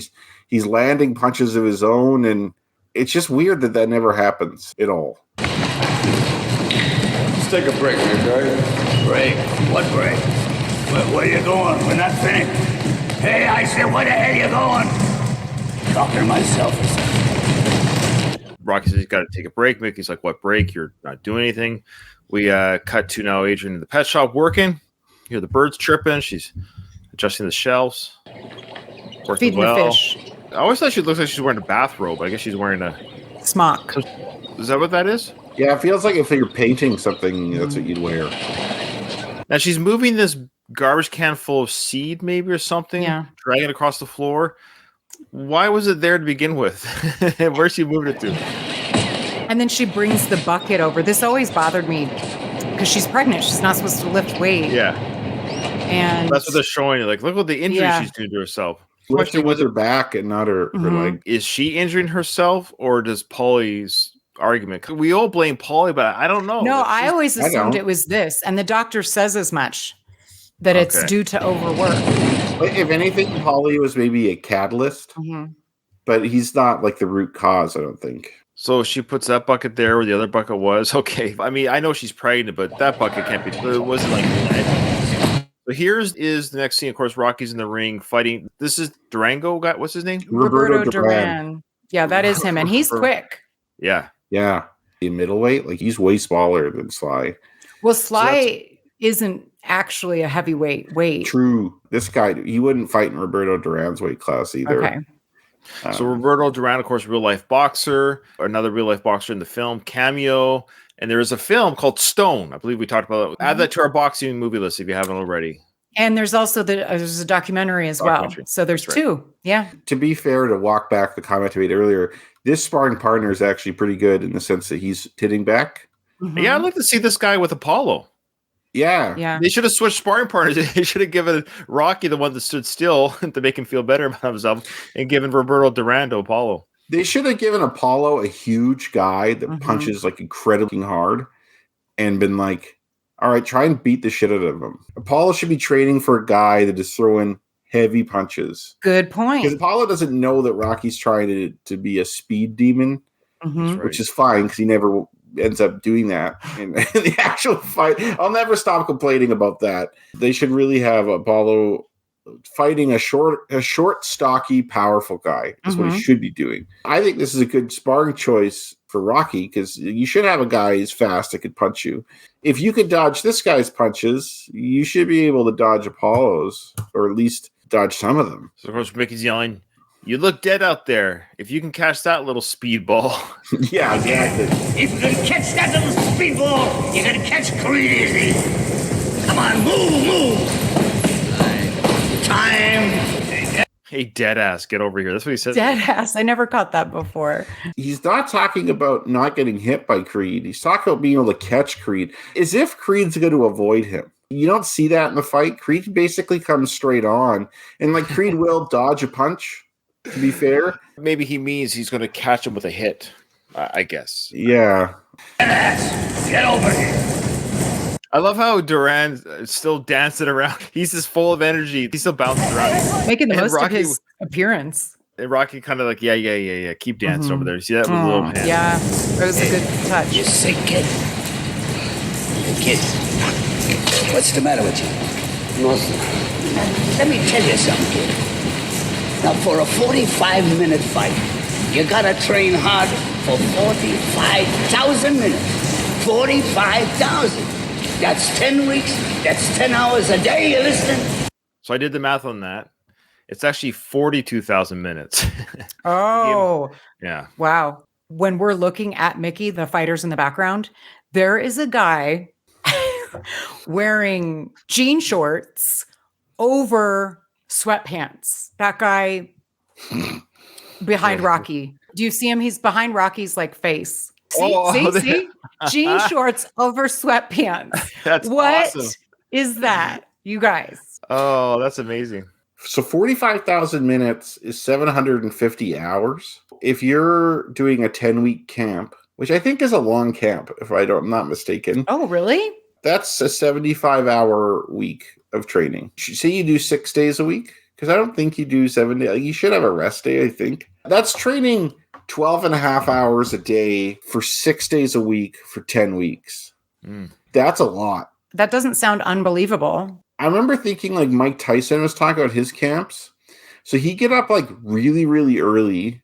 [SPEAKER 4] he's landing punches of his own, and it's just weird that never happens at all.
[SPEAKER 6] Let's take a break, okay?
[SPEAKER 7] Break? What break? Where you going? We're not finished. Hey, I said, where the hell you going? Talking to myself or something.
[SPEAKER 2] Rocky says he's got to take a break. Mickey's like, what break? You're not doing anything. We cut to now Adrian in the pet shop working. You hear the birds chirping. She's adjusting the shelves. Working
[SPEAKER 3] Feeding the fish.
[SPEAKER 2] I always thought she looks like she's wearing a bathrobe. I guess she's wearing a
[SPEAKER 3] smock.
[SPEAKER 2] Is that what that is?
[SPEAKER 4] Yeah, it feels like if you're painting something, that's what you'd wear.
[SPEAKER 2] Now she's moving this garbage can full of seed, maybe, or something, dragging it across the floor. Why was it there to begin with? Where's she moving it to?
[SPEAKER 3] And then she brings the bucket over. This always bothered me because she's pregnant. She's not supposed to lift weight.
[SPEAKER 2] Yeah.
[SPEAKER 3] And
[SPEAKER 2] that's what they're showing you. Like, look what the injury she's doing to herself.
[SPEAKER 4] Lifting with her back and not her leg.
[SPEAKER 2] Is she injuring herself, or does Paulie's argument? We all blame Paulie, but I don't know.
[SPEAKER 3] No, I always assumed it was this. And the doctor says as much, that it's due to overwork.
[SPEAKER 4] If anything, Paulie was maybe a catalyst, but he's not like the root cause, I don't think.
[SPEAKER 2] So she puts that bucket there where the other bucket was. Okay. I mean, I know she's pregnant, but that bucket can't be. It wasn't like that. So here's the next scene. Of course, Rocky's in the ring fighting. This is Durango guy. What's his name?
[SPEAKER 3] Roberto Duran. Yeah, that is him. And he's quick.
[SPEAKER 2] Yeah.
[SPEAKER 4] Yeah. In middleweight, like he's way smaller than Sly.
[SPEAKER 3] Well, Sly isn't actually a heavyweight weight.
[SPEAKER 4] True. This guy, he wouldn't fight in Roberto Duran's weight class either.
[SPEAKER 3] Okay.
[SPEAKER 2] So Roberto Duran, of course, real life boxer, another real life boxer in the film, cameo. And there is a film called Stone. I believe we talked about it. Add that to our boxing movie list if you haven't already.
[SPEAKER 3] And there's also there's a documentary as well. So there's two. Yeah.
[SPEAKER 4] To be fair, to walk back the comment I made earlier, this sparring partner is actually pretty good in the sense that he's hitting back.
[SPEAKER 2] Yeah, I'd like to see this guy with Apollo.
[SPEAKER 4] Yeah.
[SPEAKER 2] They should have switched sparring partners. They should have given Rocky the one that stood still to make him feel better about himself and given Roberto Duran to Apollo.
[SPEAKER 4] They should have given Apollo a huge guy that punches like incredibly hard and been like, all right, try and beat the shit out of him. Apollo should be training for a guy that is throwing heavy punches.
[SPEAKER 3] Good point.
[SPEAKER 4] Because Apollo doesn't know that Rocky's trying to be a speed demon, which is fine because he never ends up doing that in the actual fight. I'll never stop complaining about that. They should really have Apollo fighting a short, stocky, powerful guy. Is what he should be doing. I think this is a good sparring choice for Rocky because you should have a guy who's fast that could punch you. If you could dodge this guy's punches, you should be able to dodge Apollo's, or at least dodge some of them.
[SPEAKER 2] So of course Mickey's yelling, "You look dead out there. If you can catch that little speedball."
[SPEAKER 4] Yeah, exactly.
[SPEAKER 7] If you can catch that little speedball, you can catch Creed easy. Come on, move. Time.
[SPEAKER 2] Hey, dead ass, get over here. That's what he says.
[SPEAKER 3] Dead ass. I never caught that before.
[SPEAKER 4] He's not talking about not getting hit by Creed. He's talking about being able to catch Creed, as if Creed's going to avoid him. You don't see that in the fight. Creed basically comes straight on, and like Creed will dodge a punch. To be fair,
[SPEAKER 2] maybe he means he's going to catch him with a hit. I guess.
[SPEAKER 4] Yeah.
[SPEAKER 7] Get over here.
[SPEAKER 2] I love how Duran is still dancing around. He's just full of energy. He's still bouncing around,
[SPEAKER 3] making the most of his appearance.
[SPEAKER 2] And Rocky kind of like, yeah. Keep dancing over there. You see that with a little hand?
[SPEAKER 3] Yeah, it was a good touch.
[SPEAKER 7] You sick kid? Kid, what's the matter with you? Nothing. Let me tell you something, kid. Now, for a 45-minute fight, you gotta train hard for 45,000 minutes. 45,000. That's 10 weeks. That's 10 hours a day. You listening?
[SPEAKER 2] So I did the math on that. It's actually 42,000 minutes.
[SPEAKER 3] Oh.
[SPEAKER 2] Yeah.
[SPEAKER 3] Wow. When we're looking at Mickey, the fighters in the background, there is a guy wearing jean shorts over sweatpants. That guy behind Rocky. Do you see him? He's behind Rocky's like face. See? Jean shorts over sweatpants.
[SPEAKER 2] That's
[SPEAKER 3] what
[SPEAKER 2] awesome.
[SPEAKER 3] Is that, you guys?
[SPEAKER 2] Oh, that's amazing.
[SPEAKER 4] So 45,000 minutes is 750 hours. If you're doing a 10-week camp, which I think is a long camp, if I'm not mistaken.
[SPEAKER 3] Oh, really?
[SPEAKER 4] That's a 75-hour week of training. Say you do 6 days a week, because I don't think you do 7 days. You should have a rest day, I think. That's training 12 and a half hours a day for 6 days a week for 10 weeks. That's a lot.
[SPEAKER 3] That doesn't sound unbelievable.
[SPEAKER 4] I remember thinking like Mike Tyson was talking about his camps. So he'd get up like really, really early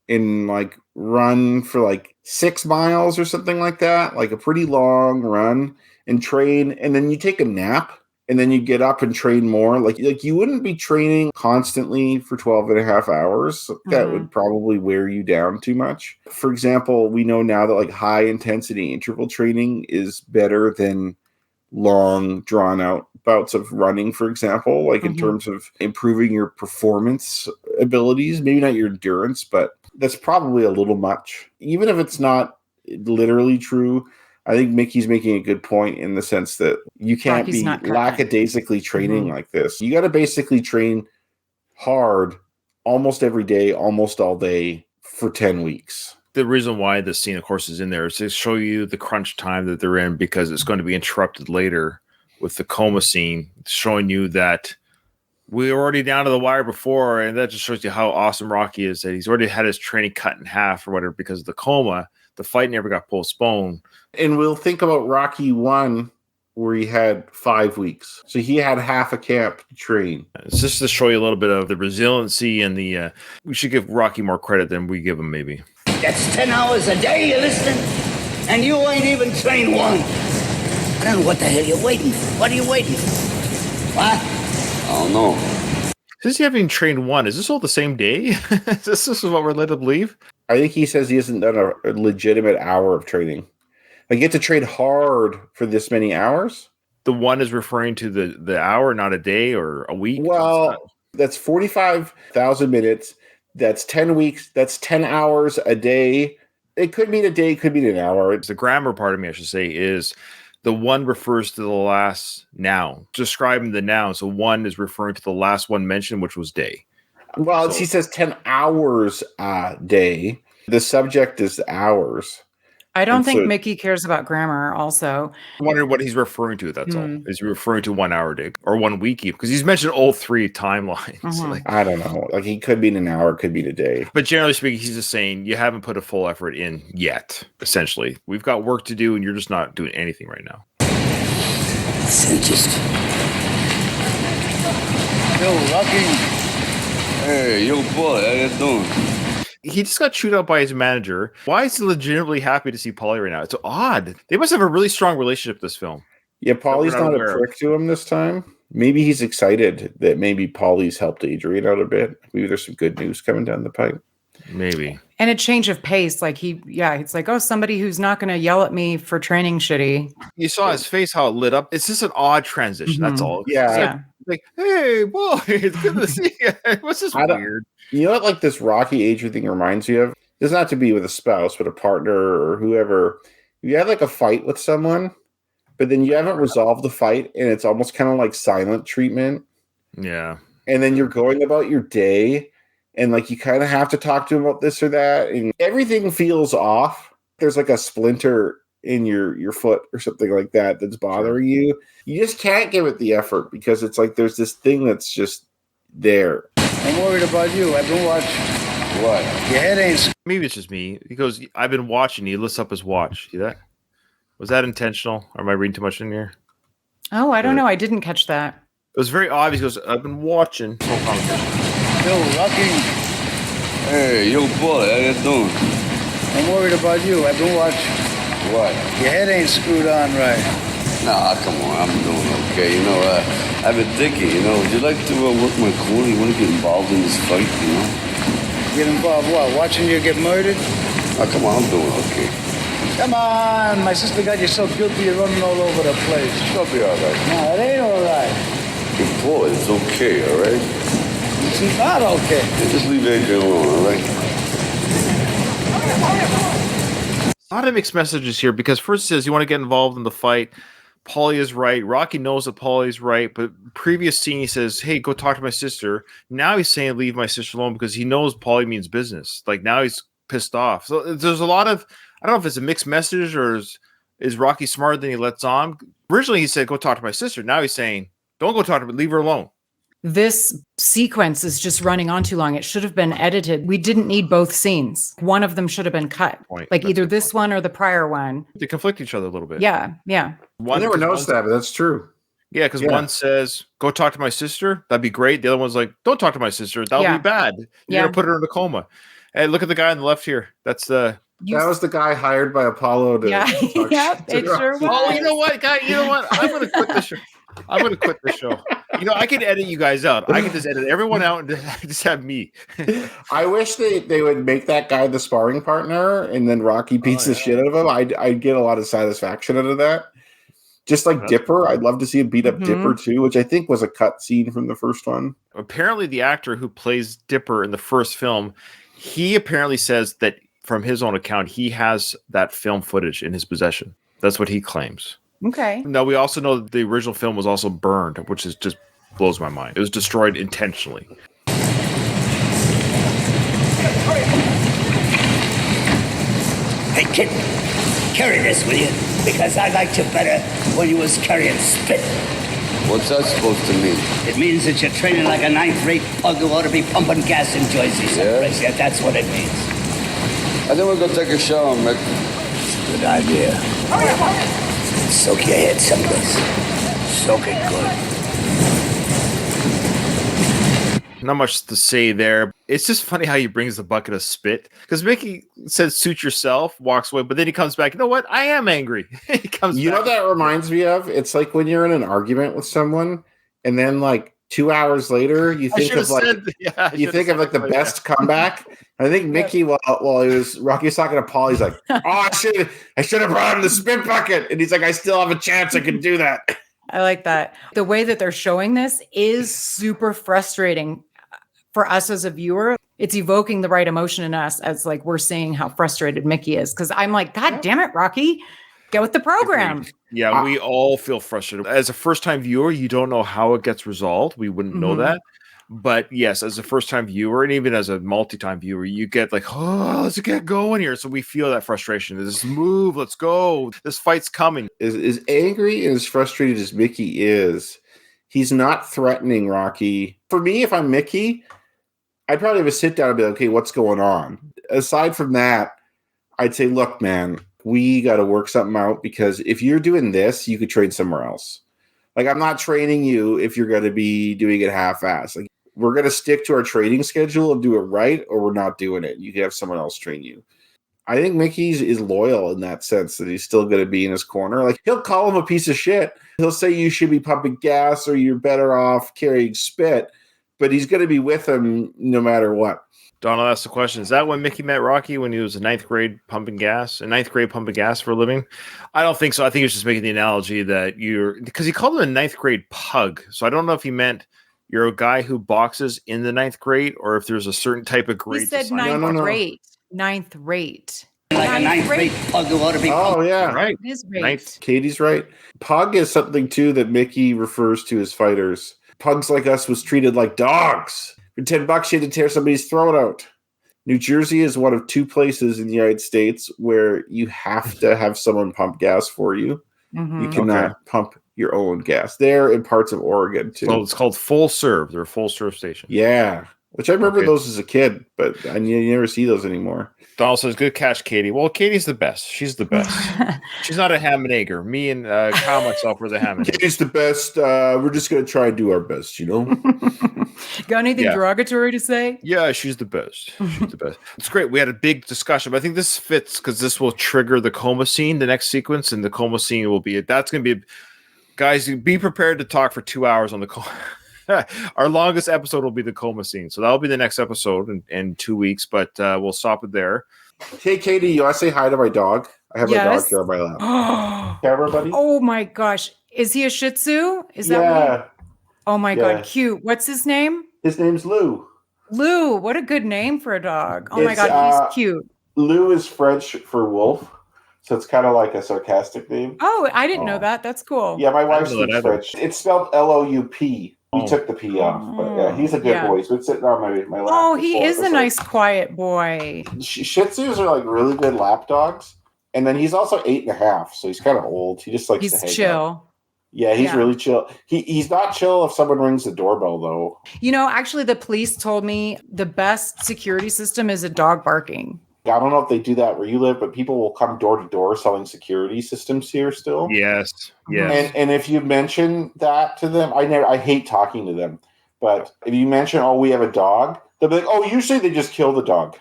[SPEAKER 4] and like run for like 6 miles or something like that, like a pretty long run and train. And then you take a nap and then you get up and train more. Like you wouldn't be training constantly for 12 and a half hours. That would probably wear you down too much. For example, we know now that like high intensity interval training is better than long drawn out bouts of running, for example, like in terms of improving your performance abilities, maybe not your endurance, but that's probably a little much. Even if it's not literally true, I think Mickey's making a good point in the sense that you can't be lackadaisically training like this. You got to basically train hard almost every day, almost all day for 10 weeks.
[SPEAKER 2] The reason why the scene, of course, is in there is to show you the crunch time that they're in, because it's going to be interrupted later with the coma scene, showing you that we were already down to the wire before, and that just shows you how awesome Rocky is, that he's already had his training cut in half or whatever because of the coma. The fight never got postponed.
[SPEAKER 4] And we'll think about Rocky 1, where he had 5 weeks. So he had half a camp to train.
[SPEAKER 2] It's just to show you a little bit of the resiliency and the... we should give Rocky more credit than we give him, maybe.
[SPEAKER 7] That's 10 hours a day, you listening? And you ain't even trained one. I don't know what the hell you're waiting for. What are you waiting for? What?
[SPEAKER 6] I don't know.
[SPEAKER 2] Since you haven't trained one, is this all the same day? This is what we're led to believe?
[SPEAKER 4] I think he says he hasn't done a legitimate hour of training. Like, you get to train hard for this many hours?
[SPEAKER 2] The one is referring to the hour, not a day or a week?
[SPEAKER 4] Well, that's 45,000 minutes. That's 10 weeks. That's 10 hours a day. It could mean a day. It could mean an hour.
[SPEAKER 2] The grammar part of me, I should say, is the one refers to the last noun, describing the noun. So one is referring to the last one mentioned, which was day.
[SPEAKER 4] Well, he says 10 hours a day. The subject is hours.
[SPEAKER 3] I don't think Mickey cares about grammar also.
[SPEAKER 2] I wonder what he's referring to, that's all. Is he referring to 1 hour a day or 1 week? Because he's mentioned all three timelines. Like,
[SPEAKER 4] I don't know. Like, he could mean an hour, could mean a day.
[SPEAKER 2] But generally speaking, he's just saying you haven't put a full effort in yet, essentially. We've got work to do, and you're just not doing anything right now.
[SPEAKER 7] Just... Yo, Rocky.
[SPEAKER 6] Hey, yo, boy, how you doing?
[SPEAKER 2] He just got chewed out by his manager. Why is he legitimately happy to see Paulie right now? It's odd. They must have a really strong relationship, this film.
[SPEAKER 4] Yeah, Paulie's not a prick to him this time. Maybe he's excited that maybe Paulie's helped Adrian out a bit. Maybe there's some good news coming down the pipe.
[SPEAKER 2] Maybe.
[SPEAKER 3] And a change of pace. Like it's like, oh, somebody who's not going to yell at me for training shitty.
[SPEAKER 2] You saw his face, how it lit up. It's just an odd transition. That's all.
[SPEAKER 4] Yeah.
[SPEAKER 2] Like, hey, boy, it's good to see you. What's this weird?
[SPEAKER 4] You know what, like, this Rocky Adrian thing reminds you of? It doesn't have to be with a spouse, but a partner or whoever. You have like a fight with someone, but then you haven't resolved the fight, and it's almost kind of like silent treatment.
[SPEAKER 2] Yeah.
[SPEAKER 4] And then you're going about your day, and like you kind of have to talk to him about this or that, and everything feels off. There's like a splinter in your foot or something like that that's bothering you. You just can't give it the effort because it's like there's this thing that's just there.
[SPEAKER 7] I'm worried about you. I've been watching. What? Your head ain't...
[SPEAKER 2] Maybe it's just me. He goes, I've been watching. He lifts up his watch. See that? Was that intentional? Or am I reading too much in here?
[SPEAKER 3] Oh, I don't know. I didn't catch that.
[SPEAKER 2] It was very obvious. He goes, I've been watching.
[SPEAKER 7] Yo, Rocky.
[SPEAKER 6] Hey, yo, boy, how you doing?
[SPEAKER 7] I'm worried about you. I've been watching. What? Your head ain't screwed on right.
[SPEAKER 6] Nah, come on, I'm doing okay. You know, I've been thinking, would you like to work my corner? You want to get involved in this fight,
[SPEAKER 7] Get involved what? Watching you get murdered?
[SPEAKER 6] Oh, come on, I'm doing okay.
[SPEAKER 7] Come on, my sister got you so guilty you're running all over the place.
[SPEAKER 6] She'll be all right.
[SPEAKER 7] No, it ain't all right.
[SPEAKER 6] Your boy, it's okay, all right?
[SPEAKER 7] It's not okay.
[SPEAKER 6] Yeah, just leave Adrian alone, all right?
[SPEAKER 2] A lot of mixed messages here because first he says you want to get involved in the fight. Paulie is right. Rocky knows that Paulie's right, but previous scene he says, hey, go talk to my sister. Now he's saying leave my sister alone because he knows Paulie means business. Like now he's pissed off. So there's a lot of, I don't know if it's a mixed message or is Rocky smarter than he lets on. Originally he said go talk to my sister. Now he's saying don't go talk to her, leave her alone.
[SPEAKER 3] This sequence is just running on too long. It should have been edited. We didn't need both scenes. One of them should have been cut. Like that's either this one or the prior one.
[SPEAKER 2] They conflict each other a little bit.
[SPEAKER 3] Yeah.
[SPEAKER 4] I never noticed that, but that's true.
[SPEAKER 2] Yeah, because one says, go talk to my sister. That'd be great. The other one's like, don't talk to my sister. That'll be bad. You're going to put her in a coma. Hey, look at the guy on the left here. That's that
[SPEAKER 4] was the guy hired by Apollo to
[SPEAKER 3] it sure was.
[SPEAKER 2] Oh, you know what, guy? You know what? I'm going to quit this show. I'm going to quit the show. You know, I can edit you guys out. I can just edit everyone out and just have me.
[SPEAKER 4] I wish they would make that guy the sparring partner, and then Rocky beats the shit out of him. I'd get a lot of satisfaction out of that. Just like Dipper, I'd love to see him beat up Dipper too, which I think was a cut scene from the first one.
[SPEAKER 2] Apparently, the actor who plays Dipper in the first film, he apparently says that from his own account, he has that film footage in his possession. That's what he claims.
[SPEAKER 3] Okay.
[SPEAKER 2] Now, we also know that the original film was also burned, which is just blows my mind. It was destroyed intentionally.
[SPEAKER 7] Hey, kid, carry this, will you? Because I liked you better when you was carrying spit.
[SPEAKER 6] What's that supposed to mean?
[SPEAKER 7] It means that you're training like a ninth-rate pug who ought to be pumping gas in Jersey someplace. Yeah, that's what it means.
[SPEAKER 6] I think we'll go take a shower, Mick.
[SPEAKER 7] Good idea. Soak your head someplace. Soak it good.
[SPEAKER 2] Not much to say there. It's just funny how he brings the bucket of spit. Because Mickey says, suit yourself, walks away, but then he comes back. You know what? I am angry. He comes
[SPEAKER 4] You
[SPEAKER 2] back.
[SPEAKER 4] know what that reminds me of? It's like when you're in an argument with someone, and then like 2 hours later, you think of like the best comeback. I think Mickey, while Rocky was talking to Paul, he's like, "Oh, I should have brought him the spit bucket," and he's like, "I still have a chance. I can do that."
[SPEAKER 3] I like that. The way that they're showing this is super frustrating for us as a viewer. It's evoking the right emotion in us as like we're seeing how frustrated Mickey is. Because I'm like, God damn it, Rocky, get with the program.
[SPEAKER 2] Agreed. Yeah, we all feel frustrated. As a first-time viewer, you don't know how it gets resolved. We wouldn't know that. But yes, as a first-time viewer, and even as a multi-time viewer, you get like, oh, let's get going here. So we feel that frustration. This move, let's go. This fight's coming.
[SPEAKER 4] As angry and as frustrated as Mickey is, he's not threatening Rocky. For me, if I'm Mickey, I'd probably have a sit down and be like, okay, what's going on? Aside from that, I'd say, look, man, we got to work something out, because if you're doing this, you could train somewhere else. Like, I'm not training you if you're going to be doing it half-assed. Like, we're going to stick to our training schedule and do it right, or we're not doing it. You can have someone else train you. I think Mickey's is loyal in that sense, that he's still going to be in his corner. Like, he'll call him a piece of shit. He'll say you should be pumping gas or you're better off carrying spit, but he's going to be with him no matter what.
[SPEAKER 2] Donald asked the question, is that when Mickey met Rocky, when he was in ninth grade pumping gas for a living? I don't think so. I think he was just making the analogy that because he called him a ninth grade pug. So I don't know if he meant you're a guy who boxes in the ninth grade, or if there's a certain type of grade.
[SPEAKER 3] He said ninth rate. Ninth rate.
[SPEAKER 7] Like a ninth-rate pug who ought to be
[SPEAKER 4] pumping. Oh, yeah.
[SPEAKER 2] Right.
[SPEAKER 3] It is rate.
[SPEAKER 4] Katie's right. Pug is something, too, that Mickey refers to as fighters. Pugs like us was treated like dogs. For $10, you had to tear somebody's throat out. New Jersey is one of 2 places in the United States where you have to have someone pump gas for you. You cannot pump your own gas. There in parts of Oregon, too.
[SPEAKER 2] So it's called full serve. They're a full serve station.
[SPEAKER 4] Yeah. Which I remember those as a kid, but you never see those anymore.
[SPEAKER 2] Donald says, good catch, Katie. Well, Katie's the best. She's the best. She's not a ham and egger. Me and Kyle myself were the ham and egg.
[SPEAKER 4] Katie's the best. We're just going to try and do our best, you know?
[SPEAKER 3] Got anything derogatory to say?
[SPEAKER 2] Yeah, she's the best. She's the best. It's great. We had a big discussion, but I think this fits because this will trigger the coma scene, the next sequence, and the coma scene will be, that's going to be, guys, be prepared to talk for 2 hours on the coma. Our longest episode will be the coma scene. So that'll be the next episode in 2 weeks, but we'll stop it there.
[SPEAKER 4] Hey, Katie, you want to say hi to my dog? I have my dog here on my lap. Camera, buddy?
[SPEAKER 3] Oh, my gosh. Is he a Shih Tzu? Is that what? Oh, my God. Cute. What's his name?
[SPEAKER 4] His name's Lou.
[SPEAKER 3] Lou. What a good name for a dog. Oh, my God. He's cute.
[SPEAKER 4] Lou is French for wolf. So it's kind of like a sarcastic name.
[SPEAKER 3] Oh, I didn't know that. That's cool.
[SPEAKER 4] Yeah, my wife speaks French. It's spelled L-O-U-P. We took the P off, but yeah, he's a good boy. He's been sitting on my lap.
[SPEAKER 3] Oh, he is a nice, quiet boy.
[SPEAKER 4] Shih Tzus are like really good lap dogs, and then he's also 8.5, so he's kind of old. He just likes to hang
[SPEAKER 3] chill.
[SPEAKER 4] out. Yeah, he's really chill. He's not chill if someone rings the doorbell, though.
[SPEAKER 3] You know, actually, the police told me the best security system is a dog barking.
[SPEAKER 4] I don't know if they do that where you live, but people will come door to door selling security systems here still.
[SPEAKER 2] Yes.
[SPEAKER 4] And if you mention that to them, I hate talking to them, but if you mention, we have a dog, they'll be like, usually they just kill the dog.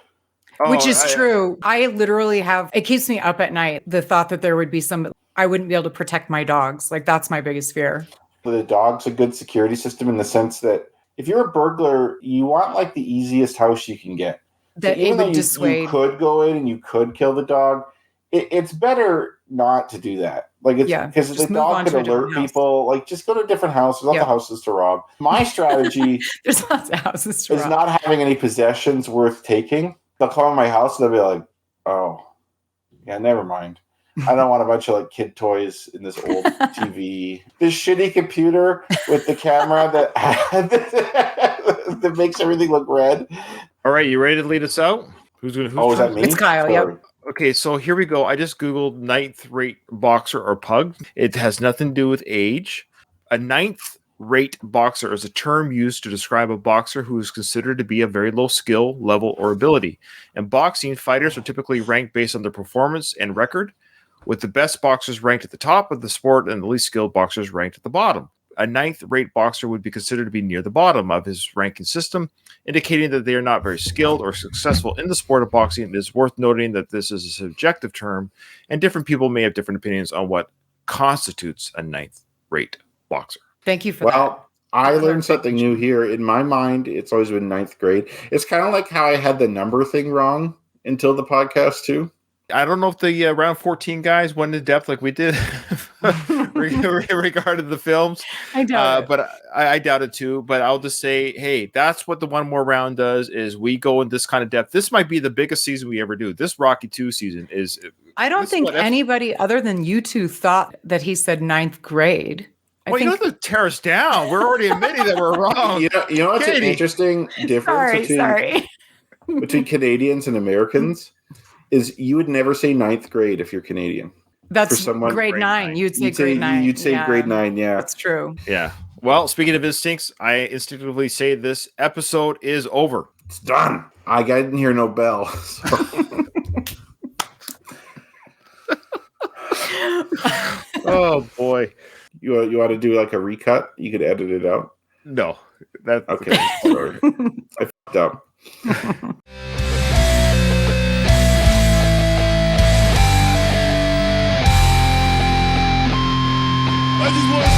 [SPEAKER 3] Which is true. I literally it keeps me up at night. The thought that there would be I wouldn't be able to protect my dogs. Like, that's my biggest fear.
[SPEAKER 4] The dog's a good security system in the sense that if you're a burglar, you want like the easiest house you can get.
[SPEAKER 3] That
[SPEAKER 4] so even though
[SPEAKER 3] dissuade.
[SPEAKER 4] You could go in and you could kill the dog, it's better not to do that. Like it's because the dog could alert people. Like just go to a different house. There's lots of houses to rob. My strategy
[SPEAKER 3] there's lots of houses to
[SPEAKER 4] is not having any possessions worth taking. They'll come to my house and they'll be like, "Oh, yeah, never mind. I don't want a bunch of like kid toys in this old TV, this shitty computer with the camera that makes everything look red."
[SPEAKER 2] All right, you ready to lead us out? Who's is
[SPEAKER 4] that me?
[SPEAKER 3] It's Kyle. Yep.
[SPEAKER 2] Okay, so here we go. I just Googled ninth rate boxer or pug. It has nothing to do with age. A ninth rate boxer is a term used to describe a boxer who is considered to be a very low skill level or ability. In boxing, fighters are typically ranked based on their performance and record, with the best boxers ranked at the top of the sport and the least skilled boxers ranked at the bottom. A ninth rate boxer would be considered to be near the bottom of his ranking system, indicating that they are not very skilled or successful in the sport of boxing. It is worth noting that this is a subjective term, and different people may have different opinions on what constitutes a ninth rate boxer.
[SPEAKER 3] Thank you for that.
[SPEAKER 4] Well, I learned something new here. In my mind, it's always been ninth grade. It's kind of like how I had the number thing wrong until the podcast, too.
[SPEAKER 2] I don't know if the round 14 guys went into depth like we did regarding the films.
[SPEAKER 3] I doubt it.
[SPEAKER 2] But I doubt it too. But I'll just say, hey, that's what the one more round does is we go in this kind of depth. This might be the biggest season we ever do. This Rocky 2 season is.
[SPEAKER 3] I don't think anybody other than you two thought that he said ninth grade.
[SPEAKER 2] You don't have to tear us down. We're already admitting that we're wrong.
[SPEAKER 4] You know what's an interesting difference between Canadians and Americans? Is you would never say ninth grade if you're Canadian.
[SPEAKER 3] That's grade 9. You'd say grade 9.
[SPEAKER 4] You'd say grade 9, yeah.
[SPEAKER 3] That's true.
[SPEAKER 2] Yeah. Well, speaking of instincts, I instinctively say this episode is over.
[SPEAKER 4] It's done. I didn't hear no bell. So.
[SPEAKER 2] Oh, boy.
[SPEAKER 4] You want to do like a recut? You could edit it out.
[SPEAKER 2] No.
[SPEAKER 4] Okay. Sorry. I fucked up.
[SPEAKER 7] I just want to